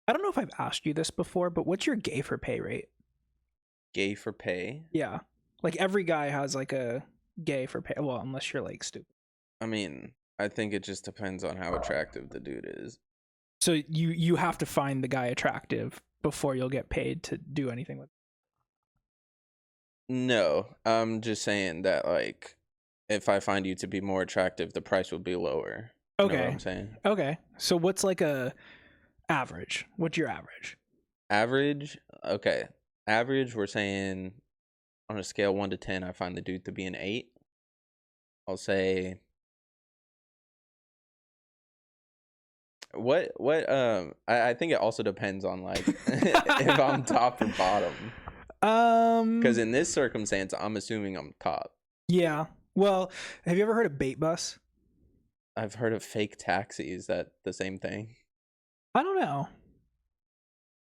I don't know if I've asked you this before, but what's your gay for pay rate? Gay for pay? Yeah. Like every guy has like a gay for pay. Well, unless you're like stupid. I mean, I think it just depends on how attractive the dude is. So you have to find the guy attractive before you'll get paid to do anything with. No, I'm just saying that, like, if I find you to be more attractive, the price will be lower. You know what Okay. I'm saying? Okay. So what's like a average? What's your average? Average? Okay. Average, we're saying on a scale 1 to 10, I find the dude to be an 8. I'll say I think it also depends on like if I'm top or bottom. Because in this circumstance, I'm assuming I'm top. Yeah. Well, have you ever heard of bait bus? I've heard of fake taxi. Is that the same thing? I don't know.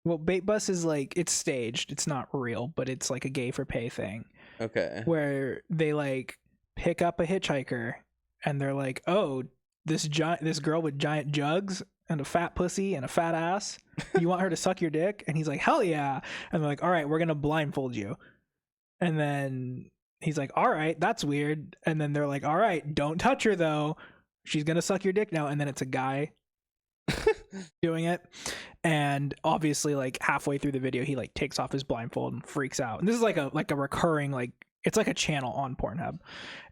Well, bait bus is like, it's staged. It's not real, but it's like a gay for pay thing. Okay. Where they like pick up a hitchhiker and they're like, "Oh, this girl with giant jugs and a fat pussy and a fat ass. You want her to suck your dick?" And he's like, "Hell yeah." And they're like, "All right, we're going to blindfold you." And then he's like, "All right, that's weird." And then they're like, "All right, don't touch her though. She's going to suck your dick now." And then it's a guy doing it. And obviously like halfway through the video he like takes off his blindfold and freaks out. And this is like a recurring, like, it's like a channel on Pornhub.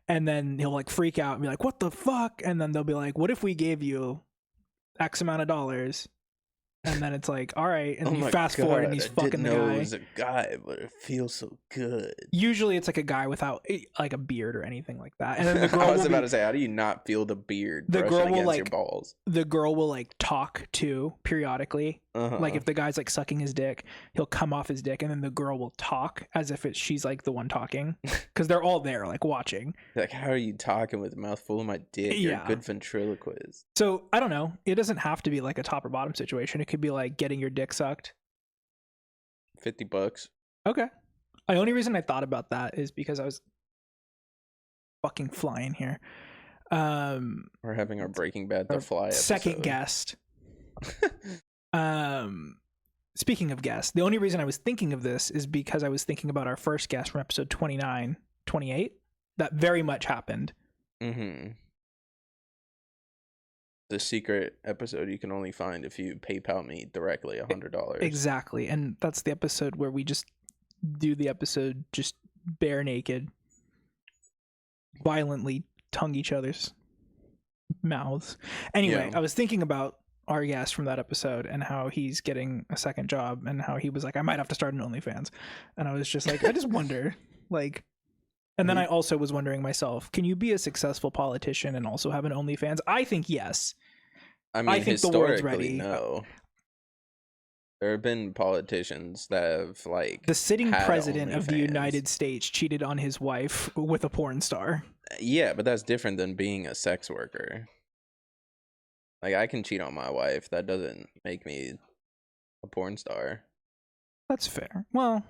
And then he'll like freak out and be like, "What the fuck?" And then they'll be like, "What if we gave you X amount of dollars?" And then it's like, "All right." And you fast forward and he's fucking the guy. It was a guy, but it feels so good. Usually it's like a guy without like a beard or anything like that. And then the girl I was about to say, how do you not feel the beard brushing against your balls? The girl will like talk too periodically. Like if the guy's like sucking his dick, he'll come off his dick, and then the girl will talk as if she's like the one talking, because they're all there like watching. Like, how are you talking with a mouth full of my dick? You're a good ventriloquist. So I don't know. It doesn't have to be like a top or bottom situation. It could be like getting your dick sucked. $50. Okay. The only reason I thought about that is because I was fucking flying here. We're having our Breaking Bad The Fly episode. Second guest. Speaking of guests, the only reason I was thinking of this is because I was thinking about our first guest from episode 29, 28. That very much happened. The secret episode you can only find if you PayPal me directly $100. Exactly. And that's the episode where we just do the episode just bare naked, violently tongue each other's mouths. Anyway, I was thinking about our guest from that episode and how he's getting a second job and how he was like, "I might have to start an OnlyFans." And I was just like, I just wonder, like, and then I also was wondering myself, can you be a successful politician and also have an OnlyFans? I think yes. I mean, I think the world's ready. No. There have been politicians that have like the sitting president of the United States cheated on his wife with a porn star. Yeah, but that's different than being a sex worker. Like, I can cheat on my wife. That doesn't make me a porn star. That's fair. Well,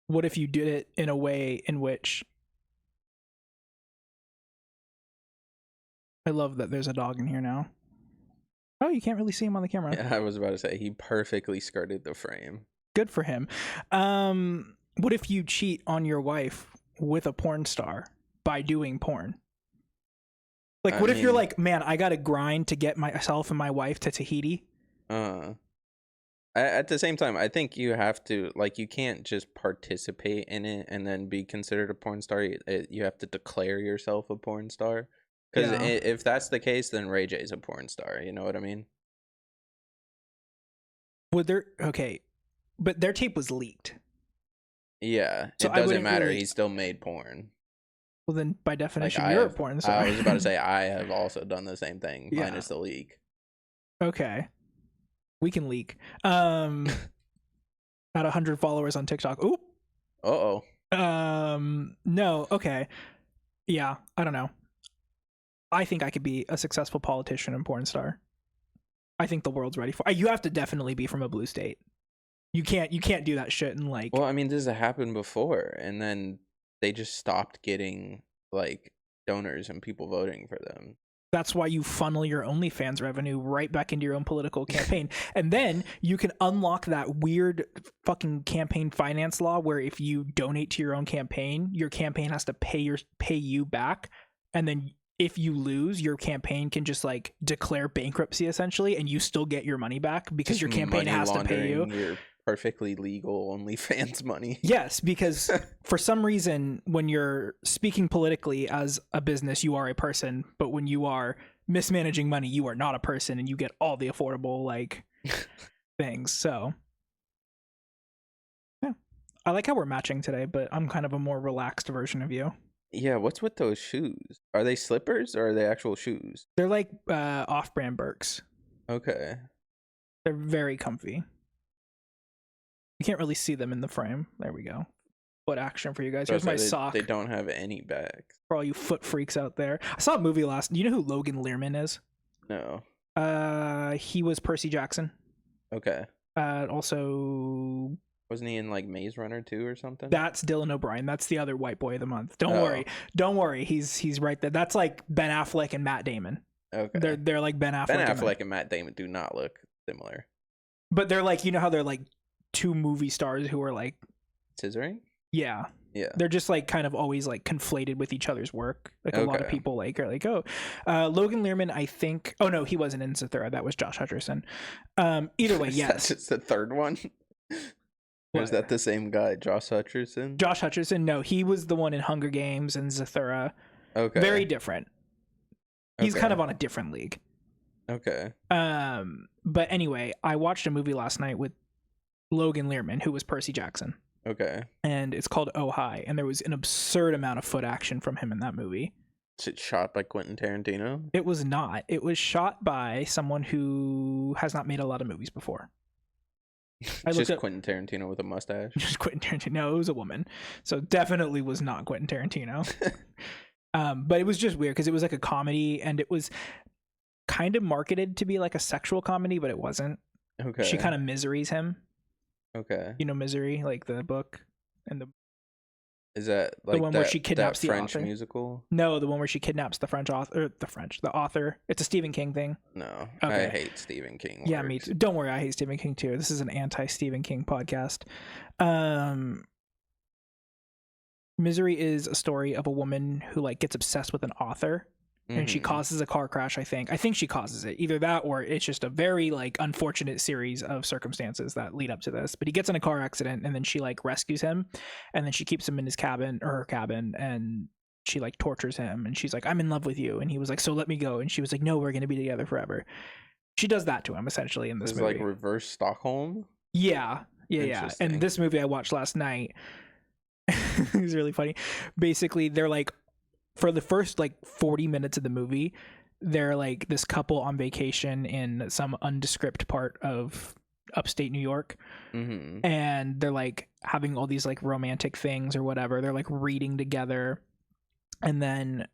what if you did it in a way in which... I love that there's a dog in here now. Oh, you can't really see him on the camera. Yeah, I was about to say, he perfectly skirted the frame. Good for him. What if you cheat on your wife with a porn star by doing porn? Like, what if you're like, "Man, I gotta grind to get myself and my wife to Tahiti"? At the same time, I think you have to, like, you can't just participate in it and then be considered a porn star. You have to declare yourself a porn star. Because if that's the case, then Ray J's a porn star. You know what I mean? Okay, but their tape was leaked. Yeah, so it doesn't matter. He still made porn. Well, then by definition, like, you're a porn star. I was about to say, I have also done the same thing, minus the leak. Okay. We can leak. At 100 followers on TikTok. Oop. Uh-oh. No, okay. Yeah, I don't know. I think I could be a successful politician and porn star. I think the world's ready for... You have to definitely be from a blue state. You can't do that shit and like... Well, I mean, this has happened before, and then they just stopped getting like donors and people voting for them. That's why you funnel your OnlyFans revenue right back into your own political campaign. And then you can unlock that weird fucking campaign finance law where if you donate to your own campaign, your campaign has to pay you back. And then if you lose, your campaign can just like declare bankruptcy essentially, and you still get your money back because Just your campaign has to pay you. Your perfectly legal OnlyFans money. Yes, because for some reason, when you're speaking politically as a business, you are a person, but when you are mismanaging money, you are not a person, and you get all the affordable like things. So yeah, I like how we're matching today, but I'm kind of a more relaxed version of you. Yeah, what's with those shoes? Are they slippers or are they actual shoes? They're like off-brand Birks. Okay. They're very comfy. You can't really see them in the frame. There we go. Foot action for you guys. Here's my sock. They don't have any back. For all you foot freaks out there. I saw a movie last. You know who Logan Lerman is? No. He was Percy Jackson. Okay. Also, wasn't he in like Maze Runner 2 or something? That's Dylan O'Brien. That's the other white boy of the month. Don't worry. He's right there. That's like Ben Affleck and Matt Damon. Okay. They're like Ben Affleck. Ben Affleck and Matt Damon do not look similar. But they're like, you know how they're like two movie stars who are like scissoring? Yeah. They're just like kind of always like conflated with each other's work. Like a lot of people like are like, oh, Logan Lerman, I think. Oh no, he wasn't in Zathura. That was Josh Hutcherson. Either way, yes. That's the third one. Or is that the same guy, Josh Hutcherson? Josh Hutcherson. No, he was the one in Hunger Games and Zathura. Okay. Very different. He's kind of on a different league. Okay. But anyway, I watched a movie last night with Logan Lerman, who was Percy Jackson. Okay. And it's called Oh Hi, and there was an absurd amount of foot action from him in that movie. Is it shot by Quentin Tarantino? It was not. It was shot by someone who has not made a lot of movies before. Just Quentin Tarantino with a mustache? Just Quentin Tarantino. No, it was a woman. So definitely was not Quentin Tarantino. But it was just weird because it was like a comedy, and it was kind of marketed to be like a sexual comedy, but it wasn't. Okay. She kind of miseries him. Okay. You know Misery, like the book and the. Is that like the one where she kidnaps the French author? Musical? No, the one where she kidnaps the French author, or the author. It's a Stephen King thing. No, okay. I hate Stephen King. Yeah, me too. Don't worry, I hate Stephen King too. This is an anti-Stephen King podcast. Misery is a story of a woman who like gets obsessed with an author. And she causes a car crash, I think she causes it. Either that or it's just a very like unfortunate series of circumstances that lead up to this. But he gets in a car accident, and then she like rescues him, and then she keeps him in his cabin or her cabin, and she like tortures him, and she's like, I'm in love with you. And he was like, so let me go. And she was like, no, we're gonna be together forever. She does that to him essentially in this movie. Like reverse Stockholm? Yeah. And this movie I watched last night, it was really funny. Basically, they're like, for the first like 40 minutes of the movie, they're like this couple on vacation in some undescript part of upstate New York. And they're like having all these like romantic things or whatever. They're like reading together, and then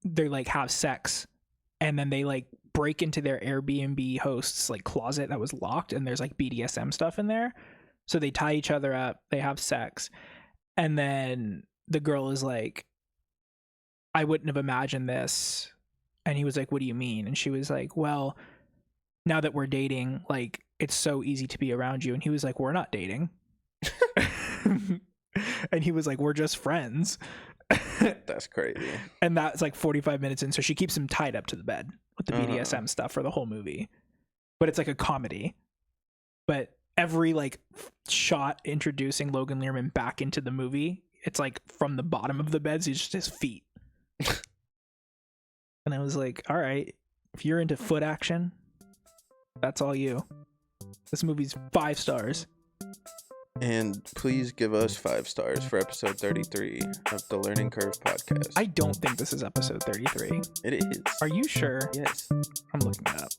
they like have sex, and then they like break into their Airbnb host's like closet that was locked, and there's like BDSM stuff in there. So they tie each other up, they have sex, and then the girl is like, I wouldn't have imagined this. And he was like, what do you mean? And she was like, well, now that we're dating, like, it's so easy to be around you. And he was like, we're not dating. And he was like, we're just friends. That's crazy. And that's like 45 minutes in. So she keeps him tied up to the bed with the BDSM stuff for the whole movie. But it's like a comedy. But every like shot introducing Logan Lerman back into the movie, it's like from the bottom of the bed, so it's just his feet. And I was like, all right, if you're into foot action, that's all you. This movie's 5 stars. And please give us 5 stars for episode 33 of the Learning Curve podcast. I don't think this is episode 33. It is. Are you sure? Yes. I'm looking it up.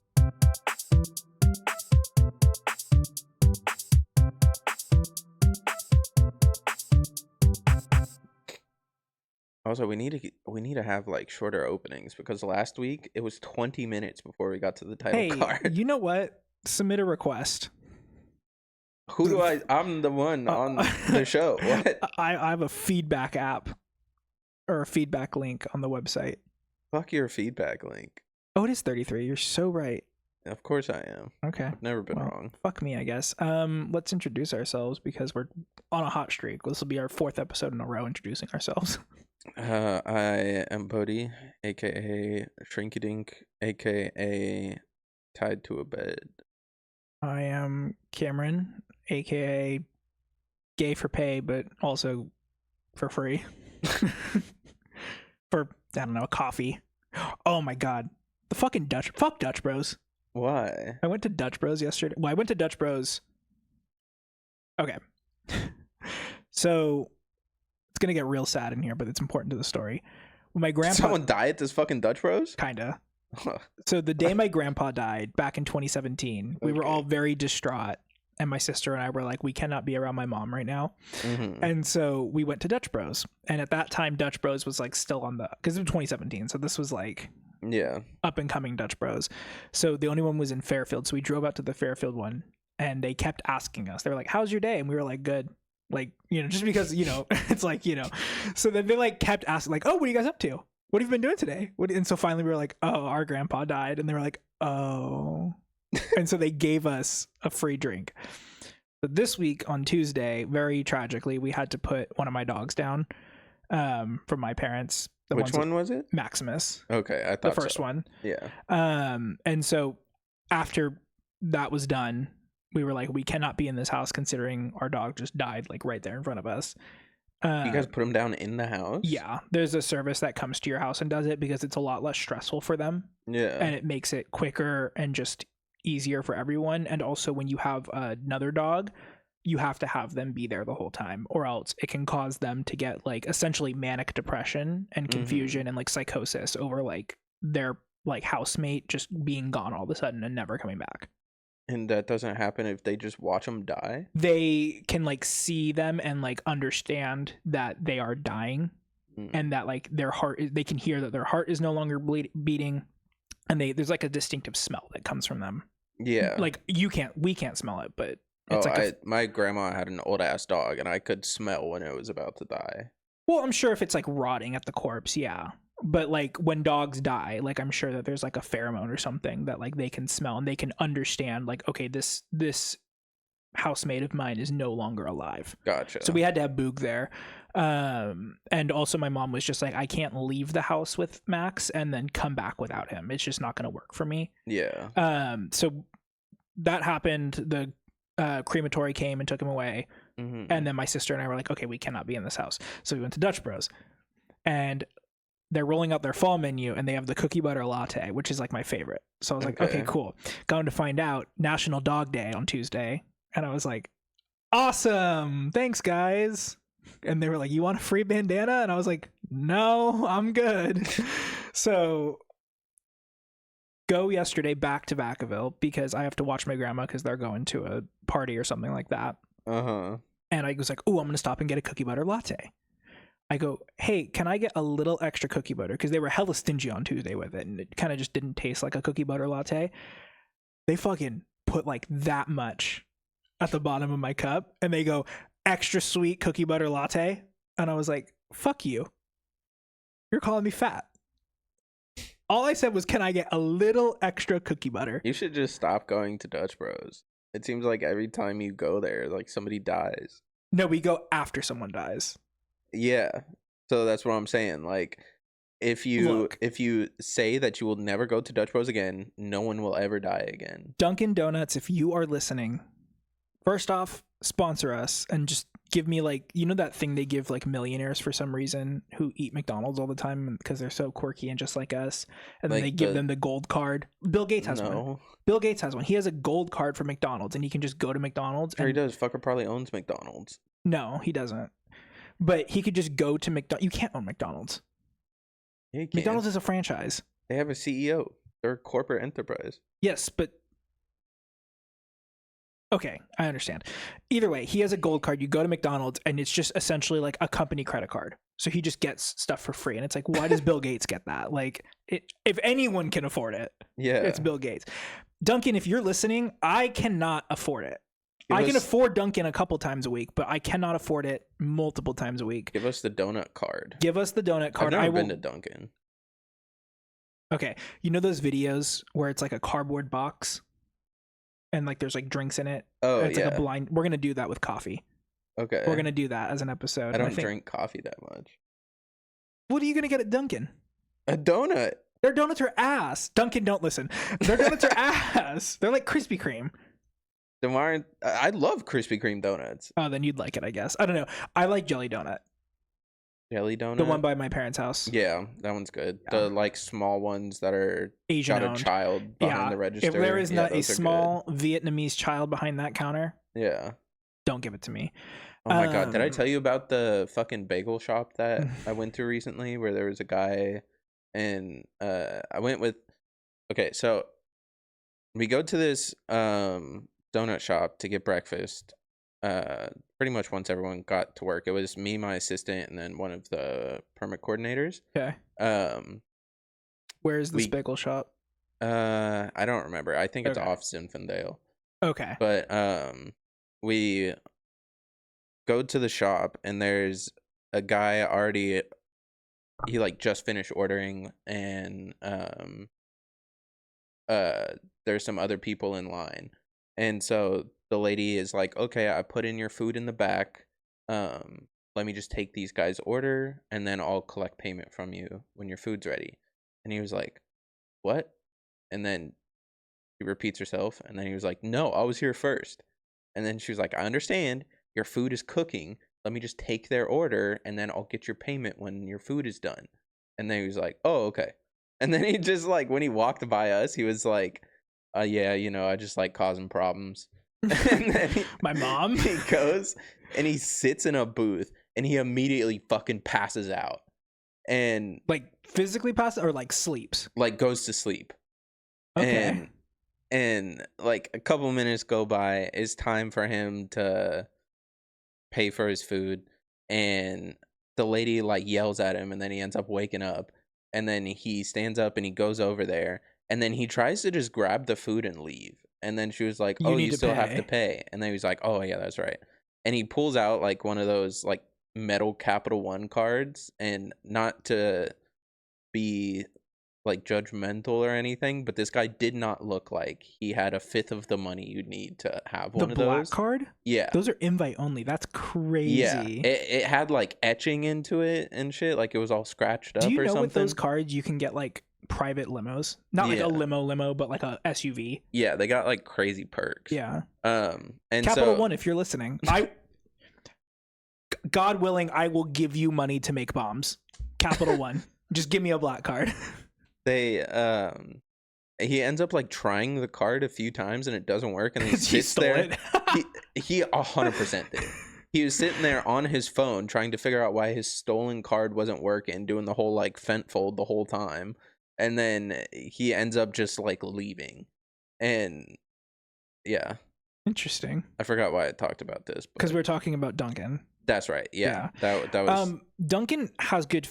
Also, we need to have like shorter openings, because last week it was 20 minutes before we got to the title card. You know what? Submit a request. Who do I'm the one on the show. What? I have a feedback app or a feedback link on the website. Fuck your feedback link. Oh, it is 33. You're so right. Of course I am. Okay. I've never been wrong. Fuck me, I guess. Let's introduce ourselves because we're on a hot streak. This will be our 4th episode in a row introducing ourselves. I am Bodhi, aka Shrinkydink, aka Tied to a Bed. I am Cameron, aka Gay for pay, but also for free. For, I don't know, a coffee. Oh my god. The fucking fuck Dutch Bros. Why? I went to Dutch Bros yesterday. Well, I went to Dutch Bros. Okay. So it's gonna get real sad in here, but it's important to the story. When my grandpa, someone died at this fucking Dutch Bros? Kinda. So the day my grandpa died back in 2017, we were all very distraught, and my sister and I were like, we cannot be around my mom right now. Mm-hmm. And so we went to Dutch Bros. And at that time, Dutch Bros was like still on the, because it was 2017, so this was like up and coming Dutch Bros. So the only one was in Fairfield, so we drove out to the Fairfield one, and they kept asking us. They were like, how's your day? And we were like, good. Like, you know, just because, you know, it's like, you know. So then they like kept asking, like, oh, what are you guys up to? What have you been doing today? And so finally we were like, oh, our grandpa died. And they were like, oh. And so they gave us a free drink. But this week on Tuesday, very tragically, we had to put one of my dogs down from my parents. Which one was it? Maximus. Okay, I thought the first one. Yeah. And so after that was done, we were like, we cannot be in this house considering our dog just died like right there in front of us. You guys put him down in the house? Yeah, there's a service that comes to your house and does it because it's a lot less stressful for them. Yeah. And it makes it quicker and just easier for everyone. And also when you have another dog, you have to have them be there the whole time, or else it can cause them to get like essentially manic depression and confusion and like psychosis over like their like housemate just being gone all of a sudden and never coming back. And that doesn't happen if they just watch them die? They can like see them and like understand that they are dying and that like their heart, they can hear that their heart is no longer beating, and there's like a distinctive smell that comes from them. Yeah. Like we can't smell it, but it's my grandma had an old ass dog and I could smell when it was about to die. Well, I'm sure if it's like rotting at the corpse, yeah. But like when dogs die, like I'm sure that there's like a pheromone or something that like they can smell and they can understand like, okay, this housemate of mine is no longer alive. Gotcha. So we had to have Boog there. And also my mom was just like, I can't leave the house with Max and then come back without him. It's just not going to work for me. Yeah. So that happened. The crematory came and took him away. And then my sister and I were like, okay, we cannot be in this house. So we went to Dutch Bros. And they're rolling out their fall menu and they have the cookie butter latte, which is like my favorite. So I was like, okay, cool. Going to find out National Dog Day on Tuesday. And I was like, awesome. Thanks, guys. And they were like, you want a free bandana? And I was like, no, I'm good. So go yesterday back to Vacaville because I have to watch my grandma because they're going to a party or something like that. And I was like, oh, I'm going to stop and get a cookie butter latte. I go, hey, can I get a little extra cookie butter? Because they were hella stingy on Tuesday with it, and it kind of just didn't taste like a cookie butter latte. They fucking put like that much at the bottom of my cup, and they go, extra sweet cookie butter latte. And I was like, fuck you. You're calling me fat. All I said was, can I get a little extra cookie butter? You should just stop going to Dutch Bros. It seems like every time you go there, like somebody dies. No, we go after someone dies. Yeah, so that's what I'm saying. Like, if you say that you will never go to Dutch Bros again, no one will ever die again. Dunkin' Donuts, if you are listening, first off, sponsor us and just give me like, you know that thing they give like millionaires for some reason who eat McDonald's all the time because they're so quirky and just like us, and then like they give them the gold card. Bill Gates has one. Bill Gates has one. He has a gold card for McDonald's and he can just go to McDonald's. Sure, he does. Fucker probably owns McDonald's. No, he doesn't. But he could just go to McDonald's. You can't own McDonald's. Yeah, you can. McDonald's is a franchise. They have a CEO. They're a corporate enterprise. Yes, but... Okay, I understand. Either way, he has a gold card. You go to McDonald's, and it's just essentially like a company credit card. So he just gets stuff for free. And it's like, why does Bill Gates get that? Like, if anyone can afford it, it's Bill Gates. Duncan, if you're listening, I cannot afford it. I can afford Dunkin' a couple times a week, but I cannot afford it multiple times a week. Give us the donut card. Give us the donut card. I've never been to Dunkin'. Okay, you know those videos where it's like a cardboard box and like there's like drinks in it? Oh, and it's yeah. like a blind. We're gonna do that with coffee. Okay. We're gonna do that as an episode. I don't drink coffee that much. What are you gonna get at Dunkin'? A donut. Their donuts are ass. Dunkin', don't listen. Their donuts are ass. They're like Krispy Kreme. Then why aren't I love Krispy Kreme donuts? Oh, then you'd like it, I guess. I don't know. I like Jelly Donut. Jelly donut. The one by my parents' house. Yeah, that one's good. Yeah. The like small ones that are Asian got owned. a child behind the register. If there is not a those are small Vietnamese child behind that counter, yeah, don't give it to me. oh my god, did I tell you about the fucking bagel shop that I went to recently where there was a guy and I went with okay, so we go to this donut shop to get breakfast pretty much once everyone got to work. It was me, my assistant, and then one of the permit coordinators. Okay. Where is this bagel shop? I don't remember. I think it's Okay. off Zinfandel. Okay. But we go to the shop and there's a guy already, he like just finished ordering, and there's some other people in line. And so the lady is like, okay, I put in your food in the back. Let me just take these guys' order and then I'll collect payment from you when your food's ready. And he was like, what? And then she repeats herself, and then he was like, no, I was here first. And then she was like, I understand your food is cooking. Let me just take their order and then I'll get your payment when your food is done. And then he was like, oh, okay. And then he just like, when he walked by us, he was like, yeah, you know, I just like causing problems. And then My mom? He goes and he sits in a booth and he immediately fucking passes out. And like physically passes or like sleeps? like goes to sleep. Okay. And like a couple minutes go by, it's time for him to pay for his food, and the lady like yells at him, and then he ends up waking up, and then he stands up and he goes over there, and then he tries to just grab the food and leave, and then she was like, oh, you still have to pay. And then he was like, oh yeah, that's right. And he pulls out like one of those like metal Capital One cards, and not to be like judgmental or anything, but this guy did not look like he had a fifth of the money you'd need to have one of those. The black card? Yeah. Those are invite only. That's crazy. Yeah. It had like etching into it and shit. Like it was all scratched up or something. Do you know with those cards you can get like private limos? Not like a limo, but like a SUV. Yeah, they got like crazy perks. Yeah. And Capital One, if you're listening, God willing, I will give you money to make bombs. Capital One. Just give me a black card. He ends up like trying the card a few times and it doesn't work, and he sits there. he 100% did. He was sitting there on his phone trying to figure out why his stolen card wasn't working, doing the whole like fent fold the whole time, and then he ends up just like leaving. And yeah, interesting. I forgot why I talked about this because we're talking about Dunkin'. That's right. Yeah. That was Dunkin' has good.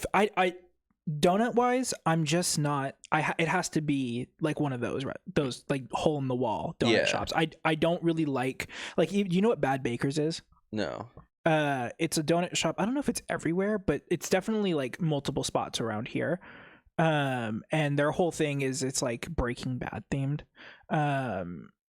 Donut wise, I'm just not. It has to be like one of those like hole in the wall donut shops. I don't really like you know what Bad Baker's is? No. It's a donut shop. I don't know if it's everywhere, but it's definitely like multiple spots around here. And their whole thing is it's like Breaking Bad themed.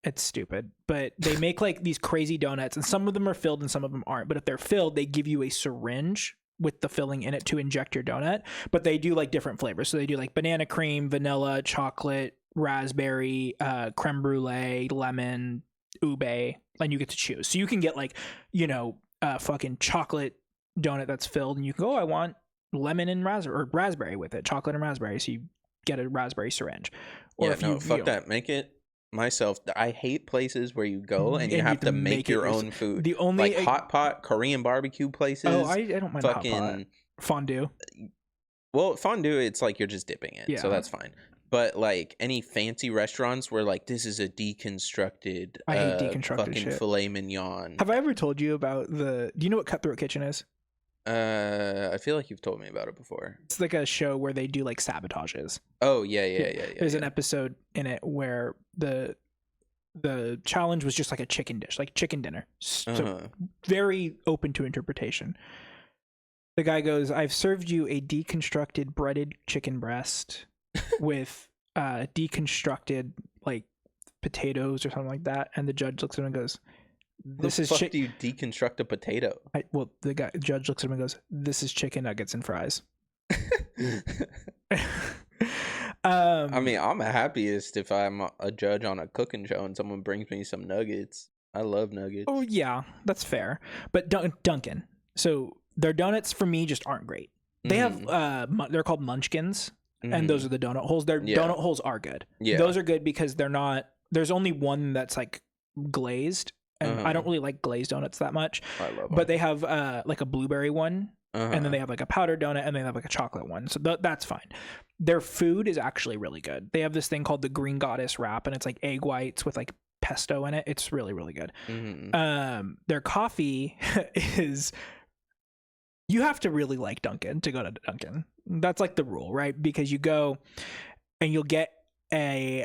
It's stupid, but they make like these crazy donuts, and some of them are filled and some of them aren't. But if they're filled, they give you a syringe with the filling in it to inject your donut. But they do like different flavors. So they do like banana cream, vanilla, chocolate, raspberry, creme brulee, lemon, ube, and you get to choose. So you can get like, you know, fucking chocolate donut that's filled, and you can go, oh, I want lemon and raspberry with it, chocolate and raspberry. So you get a raspberry syringe. Or fuck that. Make it myself. I hate places where you go and you have to make your own food. The only like hot pot Korean barbecue places. Oh, I don't mind fucking hot pot. Fondue. Well, fondue, it's like you're just dipping it, so that's fine. But like any fancy restaurants where like this is a deconstructed, I hate deconstructed fucking shit. filet mignon. Have I ever told you about do you know what Cutthroat Kitchen is? I feel like you've told me about it before. It's like a show where they do like sabotages. Oh yeah. There's an episode in it where the challenge was just like a chicken dish, like chicken dinner. So very open to interpretation. The guy goes, I've served you a deconstructed breaded chicken breast with deconstructed like potatoes or something like that, and the judge looks at him and goes, "This is do you deconstruct a potato?" The judge looks at him and goes, "This is chicken nuggets and fries." I mean, I'm happiest if I'm a judge on a cooking show and someone brings me some nuggets. I love nuggets. Oh yeah, that's fair. But Dunkin', so their donuts for me just aren't great. They have they're called munchkins, and those are the donut holes. Their donut holes are good. Yeah, those are good because they're not. There's only one that's like glazed, and I don't really like glazed donuts that much. I love them. But they have like a blueberry one. And then they have like a powdered donut, and they have like a chocolate one. So that's fine. Their food is actually really good. They have this thing called the Green Goddess wrap, and it's like egg whites with like pesto in it. It's really, really good. Their coffee is, you have to really like Dunkin' to go to Dunkin'. That's like the rule, right? Because you go and you'll get a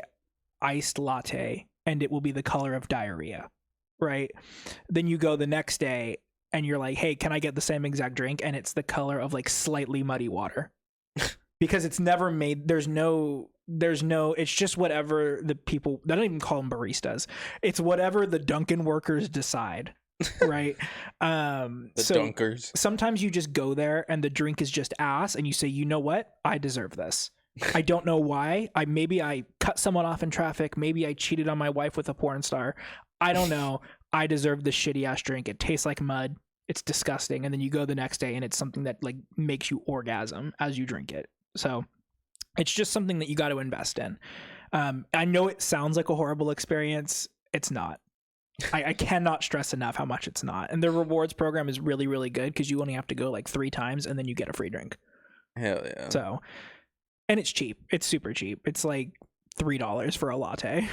iced latte, and it will be the color of diarrhea, right? Then you go the next day, and you're like, hey, can I get the same exact drink? And it's the color of like slightly muddy water. Because it's never made, there's no, it's just whatever the people, I don't even call them baristas. It's whatever the Dunkin' workers decide, right? Dunkers. Sometimes you just go there and the drink is just ass, and you say, you know what? I deserve this. I don't know why. Maybe I cut someone off in traffic. Maybe I cheated on my wife with a porn star. I don't know. I deserve this shitty ass drink. It tastes like mud. It's disgusting. And then you go the next day and it's something that like makes you orgasm as you drink it. So it's just something that you got to invest in. I know it sounds like a horrible experience. It's not. I cannot stress enough how much it's not. And their rewards program is really, really good because you only have to go like 3 times and then you get a free drink. Hell yeah. So, and it's cheap. It's super cheap. It's like $3 for a latte.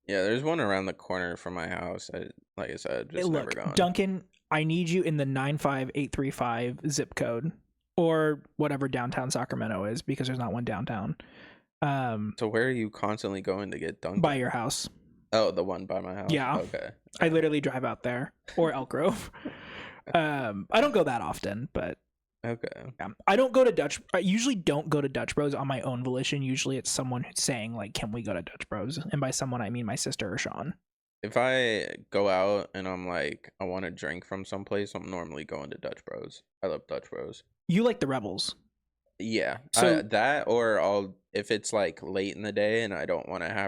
Yeah, there's one around the corner from my house. Like I said, just never gone. Dunkin', I need you in the 95835 zip code or whatever downtown Sacramento is, because there's not one downtown. So where are you constantly going to get Dunkin'? By your house. Oh, the one by my house? Yeah. Okay. I literally drive out there, or Elk Grove. I don't go that often, but okay. Yeah. I usually don't go to Dutch Bros on my own volition. Usually it's someone who's saying like, can we go to Dutch Bros? And by someone, I mean my sister or Sean. If I go out and I'm like, I want a drink from someplace, I'm normally going to Dutch Bros. I love Dutch Bros. You like the Rebels? Yeah. So that, or if it's like late in the day and I don't want to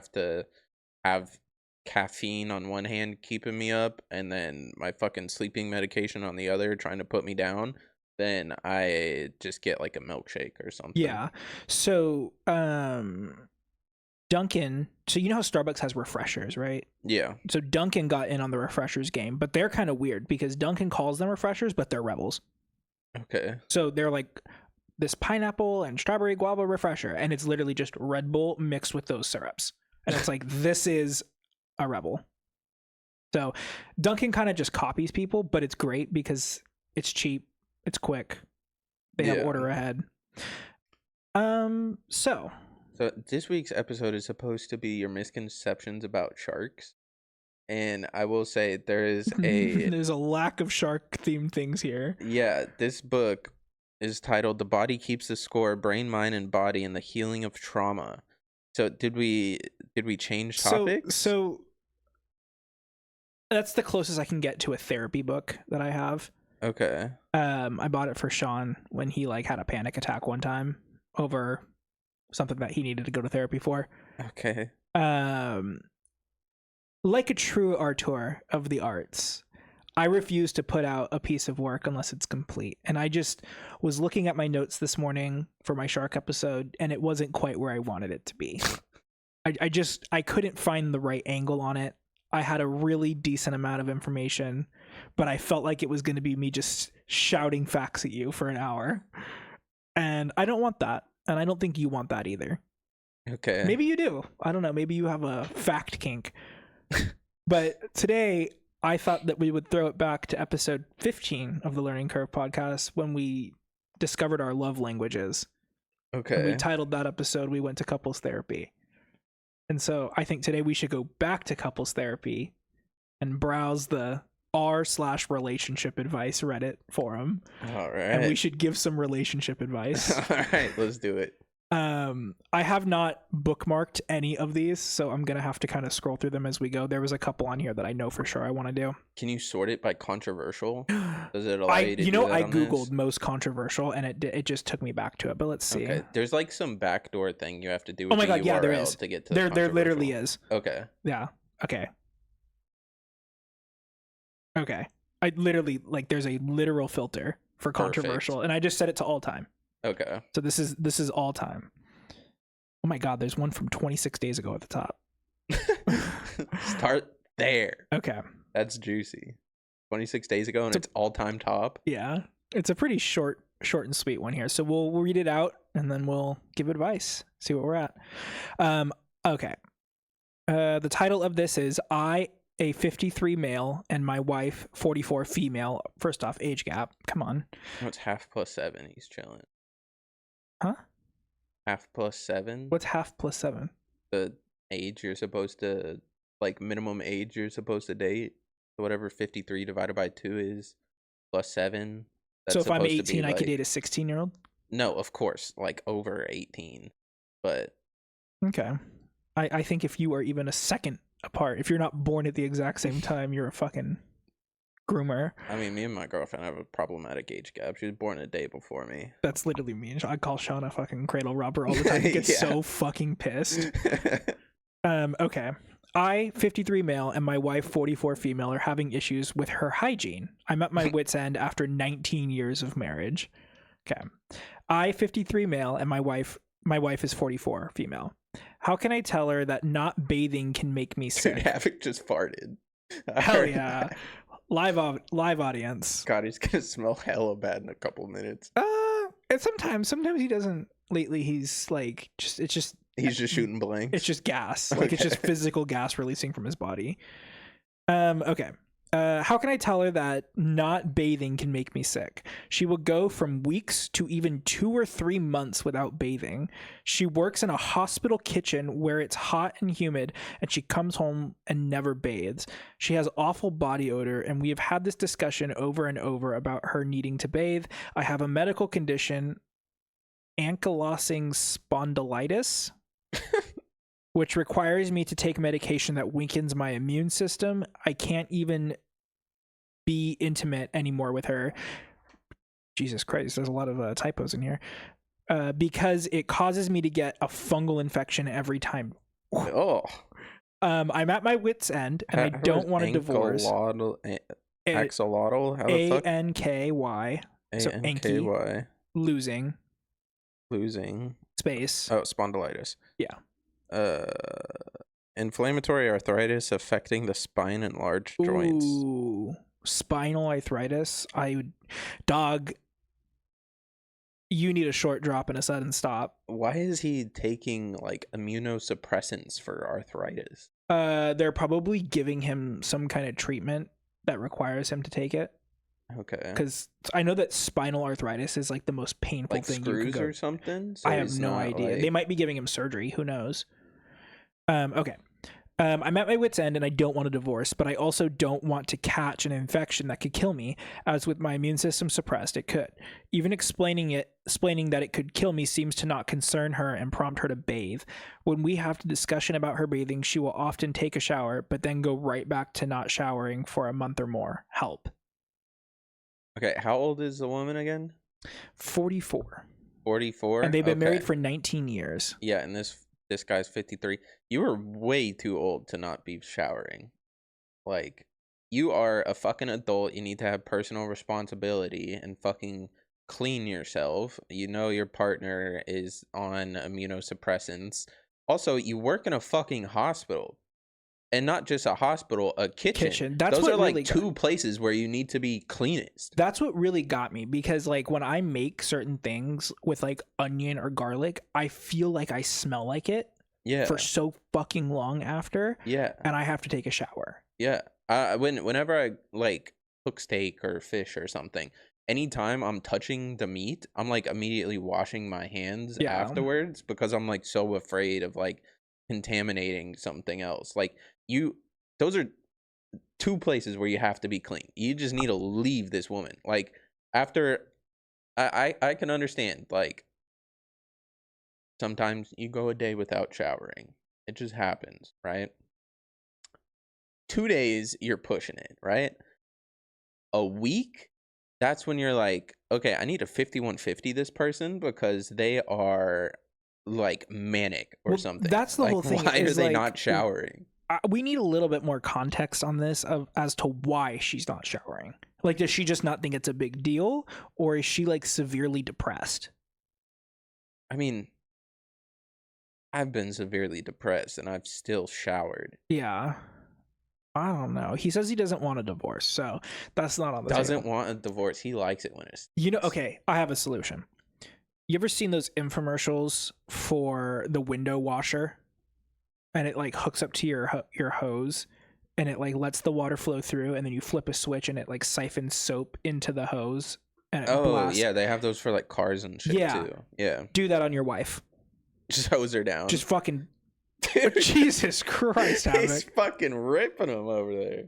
have caffeine on one hand keeping me up and then my fucking sleeping medication on the other trying to put me down, then I just get like a milkshake or something. Yeah. So Dunkin', so you know how Starbucks has refreshers, right? Yeah. So Dunkin' got in on the refreshers game, but they're kind of weird because Dunkin' calls them refreshers, but they're Rebels. Okay. So they're like this pineapple and strawberry guava refresher, and it's literally just Red Bull mixed with those syrups. And it's like, this is a Rebel. So Dunkin' kind of just copies people, but it's great because it's cheap, it's quick, they have order ahead. So this week's episode is supposed to be your misconceptions about sharks. And I will say there's a lack of shark themed things here. Yeah, this book is titled The Body Keeps the Score, Brain, Mind, and Body and the Healing of Trauma. So did we change topics? So that's the closest I can get to a therapy book that I have. Okay. I bought it for Sean when he like had a panic attack one time over something that he needed to go to therapy for. Okay. Like a true auteur of the arts, I refuse to put out a piece of work unless it's complete. And I just was looking at my notes this morning for my shark episode, and it wasn't quite where I wanted it to be. I couldn't find the right angle on it. I had a really decent amount of information, but I felt like it was going to be me just shouting facts at you for an hour. And I don't want that. And I don't think you want that either. Okay. Maybe you do. I don't know. Maybe you have a fact kink. But today, I thought that we would throw it back to episode 15 of the Learning Curve podcast when we discovered our love languages. Okay. And we titled that episode, We Went to Couples Therapy. And so I think today we should go back to couples therapy and browse the r/relationship advice Reddit forum. All right. And we should give some relationship advice. All right, let's do it. I have not bookmarked any of these, so I'm gonna have to kind of scroll through them as we go. There was a couple on here that I know for sure I want to do. Can you sort it by controversial? Does it allow you to do that I on googled this? most controversial, and it just took me back to it. But let's see. Okay, there's like some backdoor thing you have to do Oh with my the god, yeah, there URL is. to get to There literally controversial. is. Okay. Yeah. Okay. Okay. I literally like there's a literal filter for controversial, Perfect. and I just set it to all time. Okay. So this is all time. Oh my god, there's one from 26 days ago at the top. Start there. Okay. That's juicy. 26 days ago and it's all-time top. Yeah. It's a pretty short and sweet one here. So we'll read it out and then we'll give advice. See what we're at. Okay. The title of this is I, a 53 male, and my wife, 44 female. First off, age gap. Come on. No, it's half plus 7. He's chilling. Huh? Half plus 7? What's half plus 7? The age you're supposed to, like, minimum age you're supposed to date. So whatever 53 divided by 2 is plus 7. So if I'm 18, like, I could date a 16-year-old? No, of course. Like, over 18. But Okay. I think if you are even a second apart, if you're not born at the exact same time, you're a fucking groomer. I mean, me and my girlfriend have a problematic age gap. She was born a day before me. That's literally me. I call Sean a fucking cradle robber all the time. He gets so fucking pissed. Okay. I, 53 male, and my wife, 44 female, are having issues with her hygiene. I'm at my wit's end after 19 years of marriage. Okay. I, 53 male, and my wife is 44 female. How can I tell her that not bathing can make me sick? Dude, Havoc just farted. Hell yeah. Live audience. God, he's gonna smell hella bad in a couple minutes. And sometimes he doesn't. Lately, he's like he's just shooting blanks. It's just gas. Like it's just physical gas releasing from his body. Okay. How can I tell her that not bathing can make me sick? She will go from weeks to even 2 or 3 months without bathing. She works in a hospital kitchen where it's hot and humid, and she comes home and never bathes. She has awful body odor, and we have had this discussion over and over about her needing to bathe. I have a medical condition, ankylosing spondylitis, which requires me to take medication that weakens my immune system. I can't even be intimate anymore with her. Jesus Christ, there's a lot of typos in here. Because it causes me to get a fungal infection every time. Oh. I'm at my wit's end, and I don't want to divorce. Axolotl? How the fuck? A-N-K-Y. So A-N-K-Y. Losing. Space. Oh, spondylitis. Yeah. Inflammatory arthritis affecting the spine and large joints. Ooh, spinal arthritis. You need a short drop and a sudden stop. Why is he taking like immunosuppressants for arthritis? They're probably giving him some kind of treatment that requires him to take it. Okay. Because I know that spinal arthritis is like the most painful like thing screws you could go. Or something. So I have no idea. Like... They might be giving him surgery. Who knows? Okay. I'm at my wit's end and I don't want a divorce, but I also don't want to catch an infection that could kill me, as with my immune system suppressed, it could. Even explaining that it could kill me seems to not concern her and prompt her to bathe. When we have the discussion about her bathing, she will often take a shower, but then go right back to not showering for a month or more. Help. Okay, how old is the woman again? 44. 44? And they've been married for 19 years. Yeah, and this guy's 53. You are way too old to not be showering. Like, you are a fucking adult. You need to have personal responsibility and fucking clean yourself. You know your partner is on immunosuppressants. Also, you work in a fucking hospital. And not just a hospital, a kitchen. Those are like two places where you need to be cleanest. That's what really got me, because like when I make certain things with like onion or garlic, I feel like I smell like it. Yeah. For so fucking long after. Yeah. And I have to take a shower. Yeah. Whenever I like cook steak or fish or something, anytime I'm touching the meat, I'm like immediately washing my hands afterwards, because I'm like so afraid of like contaminating something else. Like those are two places where you have to be clean. You just need to leave this woman. Like after I can understand, like Sometimes you go a day without showering. It just happens, right? 2 days, you're pushing it, right? A week, that's when you're like, okay, I need a 5150 this person because they are like manic or something. That's the like, whole thing. Why are they like, not showering? We need a little bit more context on this as to why she's not showering. Like, does she just not think it's a big deal, or is she like severely depressed? I mean, I've been severely depressed and I've still showered. Yeah. I don't know. He says he doesn't want a divorce, so that's not on the table. Doesn't want a divorce. He likes it when it's... Okay, I have a solution. You ever seen those infomercials for the window washer? And it like hooks up to your hose, and it like lets the water flow through, and then you flip a switch and it like siphons soap into the hose. And it blasts. Yeah, they have those for like cars and shit too. Yeah. Do that on your wife. Just hose her down. Just fucking... Jesus Christ, Havoc. He's fucking ripping them over there.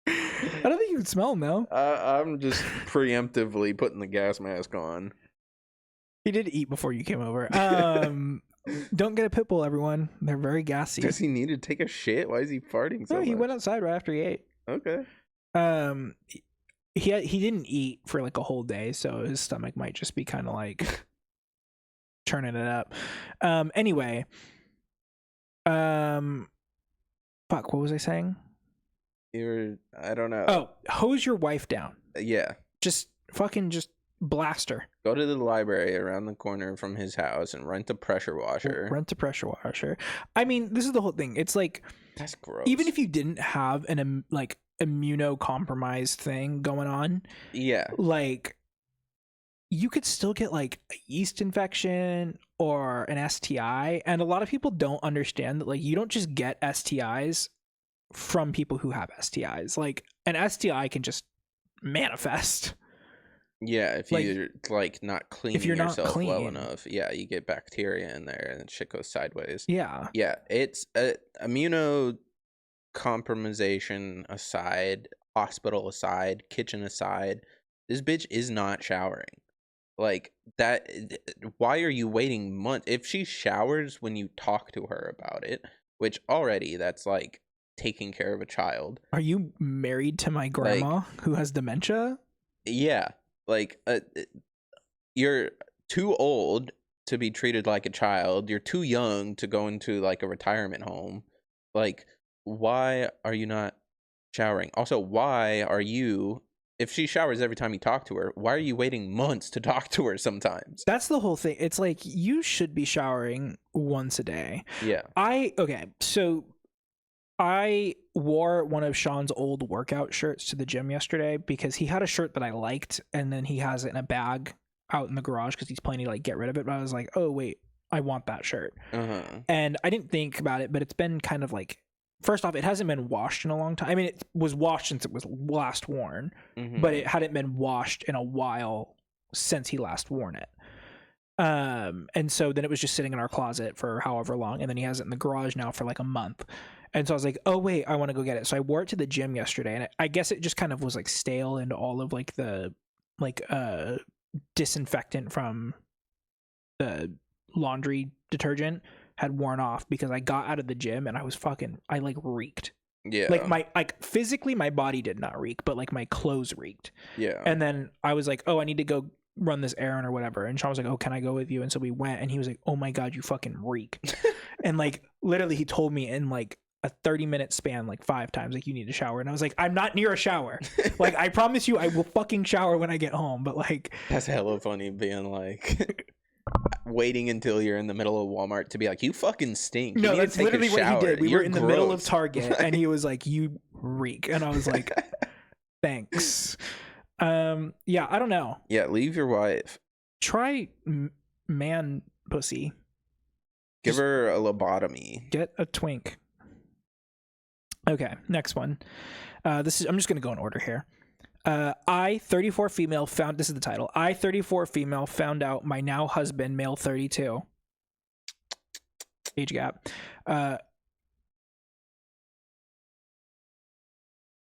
I don't think you can smell them though. I'm just preemptively putting the gas mask on. He did eat before you came over. Don't get a pit bull, everyone. They're very gassy. Does he need to take a shit? Why is he farting so much? He went outside right after he ate. Okay. He didn't eat for like a whole day, so his stomach might just be kind of like churning it up. Anyway. Fuck, what was I saying? I don't know. Oh, hose your wife down. Yeah. Just blast her. Go to the library around the corner from his house and rent a pressure washer. I mean, this is the whole thing. It's like, that's gross. Even if you didn't have an like immunocompromised thing going on, yeah, like you could still get like a yeast infection or an STI, and a lot of people don't understand that like you don't just get STIs from people who have STIs. Like an STI can just manifest. Yeah, if you're like not cleaning yourself well enough, yeah, you get bacteria in there and shit goes sideways. Yeah, it's immunocompromisation aside, hospital aside, kitchen aside. This bitch is not showering. Like that. Why are you waiting months? If she showers when you talk to her about it, which already that's like taking care of a child. Are you married to my grandma who has dementia? Yeah. Like, you're too old to be treated like a child. You're too young to go into like a retirement home. Like, why are you not showering? Also, why are you, if she showers every time you talk to her, why are you waiting months to talk to her sometimes? That's the whole thing. It's like, you should be showering once a day. Yeah. So I wore one of Sean's old workout shirts to the gym yesterday because he had a shirt that I liked, and then he has it in a bag out in the garage because he's planning to like get rid of it. But I was like, oh wait, I want that shirt. And I didn't think about it, but it's been kind of like, first off, it hasn't been washed in a long time. I mean, it was washed since it was last worn, but it hadn't been washed in a while since he last worn it. And so then it was just sitting in our closet for however long, and then he has it in the garage now for like a month. And so I was like, oh wait, I want to go get it. So I wore it to the gym yesterday, and I guess it just kind of was like stale, and all of like the disinfectant from the laundry detergent had worn off because I got out of the gym and I like reeked. Yeah. Like physically my body did not reek, but like my clothes reeked. Yeah. And then I was like, oh, I need to go run this errand or whatever. And Sean was like, oh, can I go with you? And so we went, and he was like, oh my God, you fucking reek. And like literally he told me in like a 30-minute span like 5 times, like, you need to shower. And I was like, I'm not near a shower. Like, I promise you I will fucking shower when I get home. But like, that's hella funny being like waiting until you're in the middle of Walmart to be like, you fucking stink. No, that's literally what he did. We were in the middle of gross. Target and he was like, you reek. And I was like, thanks. Yeah, I don't know. Yeah, leave your wife. Try man pussy. Give her a lobotomy. Get a twink. Okay, next one. I'm just going to go in order here. I, 34 female, found... This is the title. I, 34 female, found out my now husband, male 32. Age gap. Found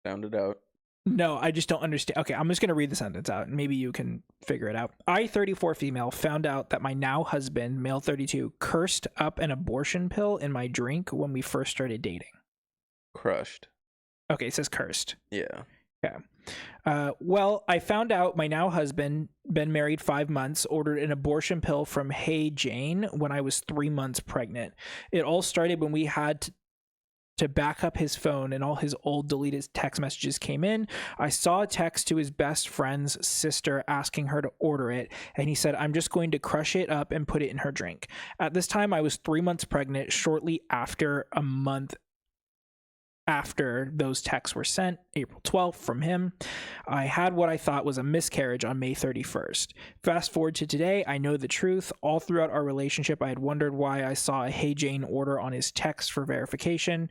it out. No, I just don't understand. Okay, I'm just going to read the sentence out and maybe you can figure it out. I, 34 female, found out that my now husband, male 32, cursed up an abortion pill in my drink when we first started dating. Crushed. Okay, it says cursed. Yeah. Okay. Well, I found out my now husband, been married 5 months, ordered an abortion pill from Hey Jane when I was 3 months pregnant. It all started when we had to back up his phone and all his old deleted text messages came in. I saw a text to his best friend's sister asking her to order it, and he said, I'm just going to crush it up and put it in her drink. At this time, I was 3 months pregnant, shortly after a month after those texts were sent, April 12th, from him. I had what I thought was a miscarriage on May 31st. Fast forward to today, I know the truth. All throughout our relationship, I had wondered why I saw a Hey Jane order on his text for verification.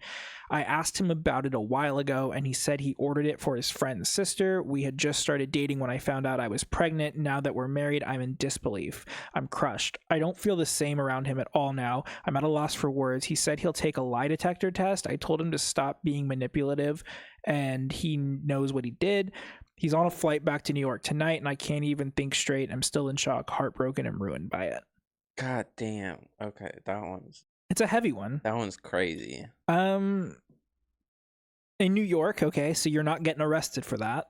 I asked him about it a while ago, and he said he ordered it for his friend's sister. We had just started dating when I found out I was pregnant. Now that we're married, I'm in disbelief. I'm crushed. I don't feel the same around him at all now. I'm at a loss for words. He said he'll take a lie detector test. I told him to stop being manipulative, and he knows what he did. He's on a flight back to New York tonight, and I can't even think straight. I'm still in shock, heartbroken, and ruined by it. God damn. Okay, It's a heavy one. that one's crazy. In New York, okay, so you're not getting arrested for that.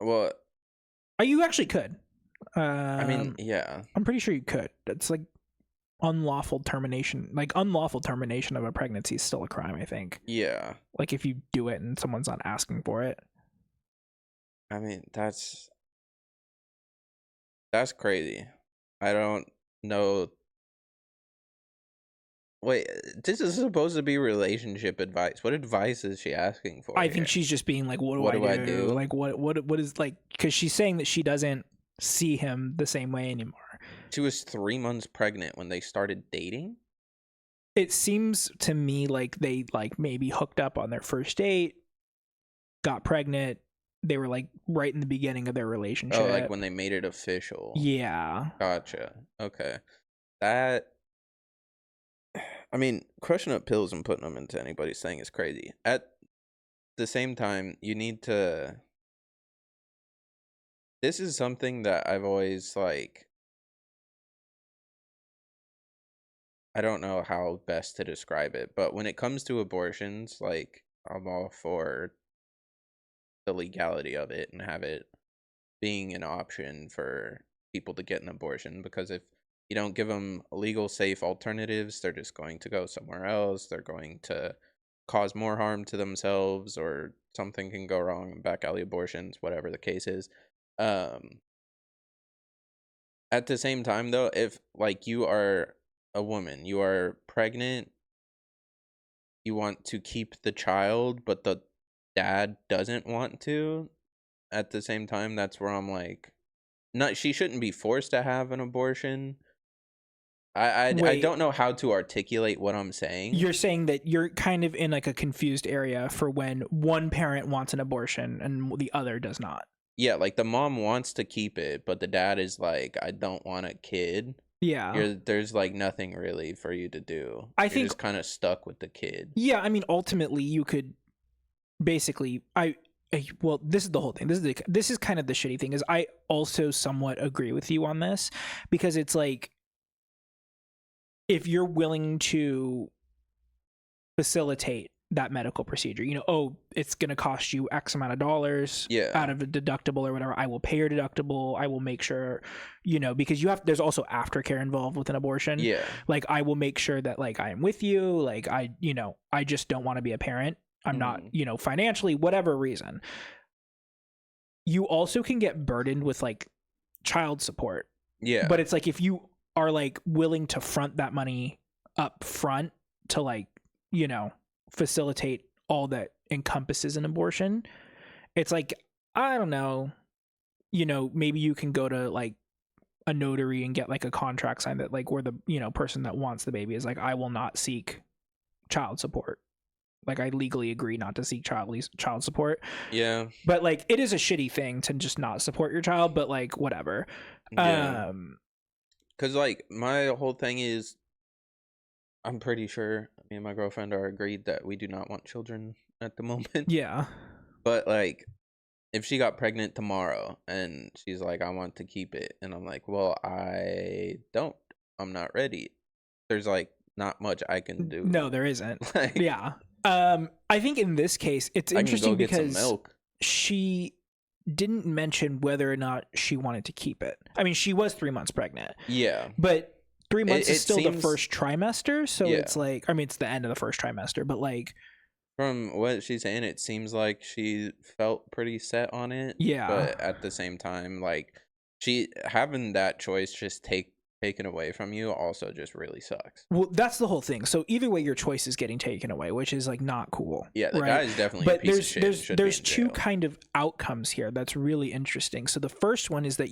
Well, You actually could. I mean, yeah. I'm pretty sure you could. It's like unlawful termination. Like unlawful termination of a pregnancy is still a crime, I think. Yeah. Like if you do it and someone's not asking for it. I mean, that's crazy. I don't know. Wait, this is supposed to be relationship advice. What advice is she asking for? I think she's just being like, what do I do? Like what is, like, because she's saying that she doesn't see him the same way anymore. She was 3 months pregnant when they started dating? It seems to me like they like maybe hooked up on their first date, got pregnant. They were like right in the beginning of their relationship. Oh, like when they made it official. Yeah. Gotcha. Okay. That, I mean, crushing up pills and putting them into anybody's thing is crazy. At the same time, you need to... This is something that I've always, like... I don't know how best to describe it, but when it comes to abortions, like, I'm all for the legality of it and have it being an option for people to get an abortion, because if you don't give them legal, safe alternatives, they're just going to go somewhere else. They're going to cause more harm to themselves, or something can go wrong in back alley abortions, whatever the case is. At the same time, though, if like you are a woman, you are pregnant, you want to keep the child, but the dad doesn't want to, at the same time, that's where I'm like, not, she shouldn't be forced to have an abortion. I don't know how to articulate what I'm saying. You're saying that you're kind of in like a confused area for when one parent wants an abortion and the other does not. Yeah, like the mom wants to keep it, but the dad is like, I don't want a kid. Yeah. There's like nothing really for you to do. I You're think just kind of stuck with the kid. Yeah, I mean, ultimately, you could basically, well, this is the whole thing. This is kind of the shitty thing, is I also somewhat agree with you on this, because it's like, if you're willing to facilitate that medical procedure, it's going to cost you X amount of dollars out of a deductible or whatever. I will pay your deductible. I will make sure, because there's also aftercare involved with an abortion. Yeah. Like, I will make sure that like I am with you. Like I just don't want to be a parent. I'm not, financially, whatever reason. You also can get burdened with like child support. Yeah. But it's like, if you are like willing to front that money up front to like, facilitate all that encompasses an abortion, it's like, I don't know, maybe you can go to like a notary and get like a contract signed that like, where the, person that wants the baby is like, I will not seek child support. Like, I legally agree not to seek child support. Yeah. But like, it is a shitty thing to just not support your child, but like, whatever. Yeah. Because like my whole thing is, I'm pretty sure me and my girlfriend are agreed that we do not want children at the moment. Yeah. But like, if she got pregnant tomorrow and she's like, I want to keep it, and I'm like, well, I'm not ready. There's like not much I can do. No, there isn't. Like, yeah. I think in this case, it's interesting because get some milk. She didn't mention whether or not she wanted to keep it. I mean, she was 3 months pregnant. Yeah. But 3 months is still seems, the first trimester. So yeah. it's like, I mean, it's the end of the first trimester, but like. From what she's saying, it seems like she felt pretty set on it. Yeah. But at the same time, like, she having that choice just taken away from you also just really sucks. Well, that's the whole thing. So either way, your choice is getting taken away, which is like not cool. Yeah, the right? guy is definitely a piece of shit. There's two kind of outcomes here that's really interesting. So the first one is that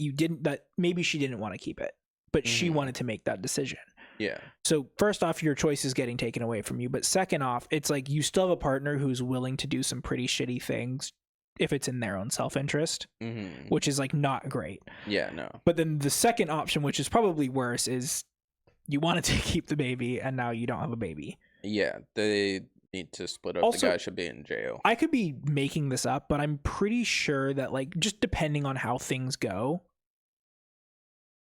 maybe she didn't want to keep it, but she wanted to make that decision. Yeah. So first off, your choice is getting taken away from you. But second off, it's like you still have a partner who's willing to do some pretty shitty things if it's in their own self-interest, which is like not great. Yeah, no. But then the second option, which is probably worse, is you wanted to keep the baby and now you don't have a baby. Yeah, they need to split up. Also, the guy should be in jail. I could be making this up, but I'm pretty sure that like just depending on how things go,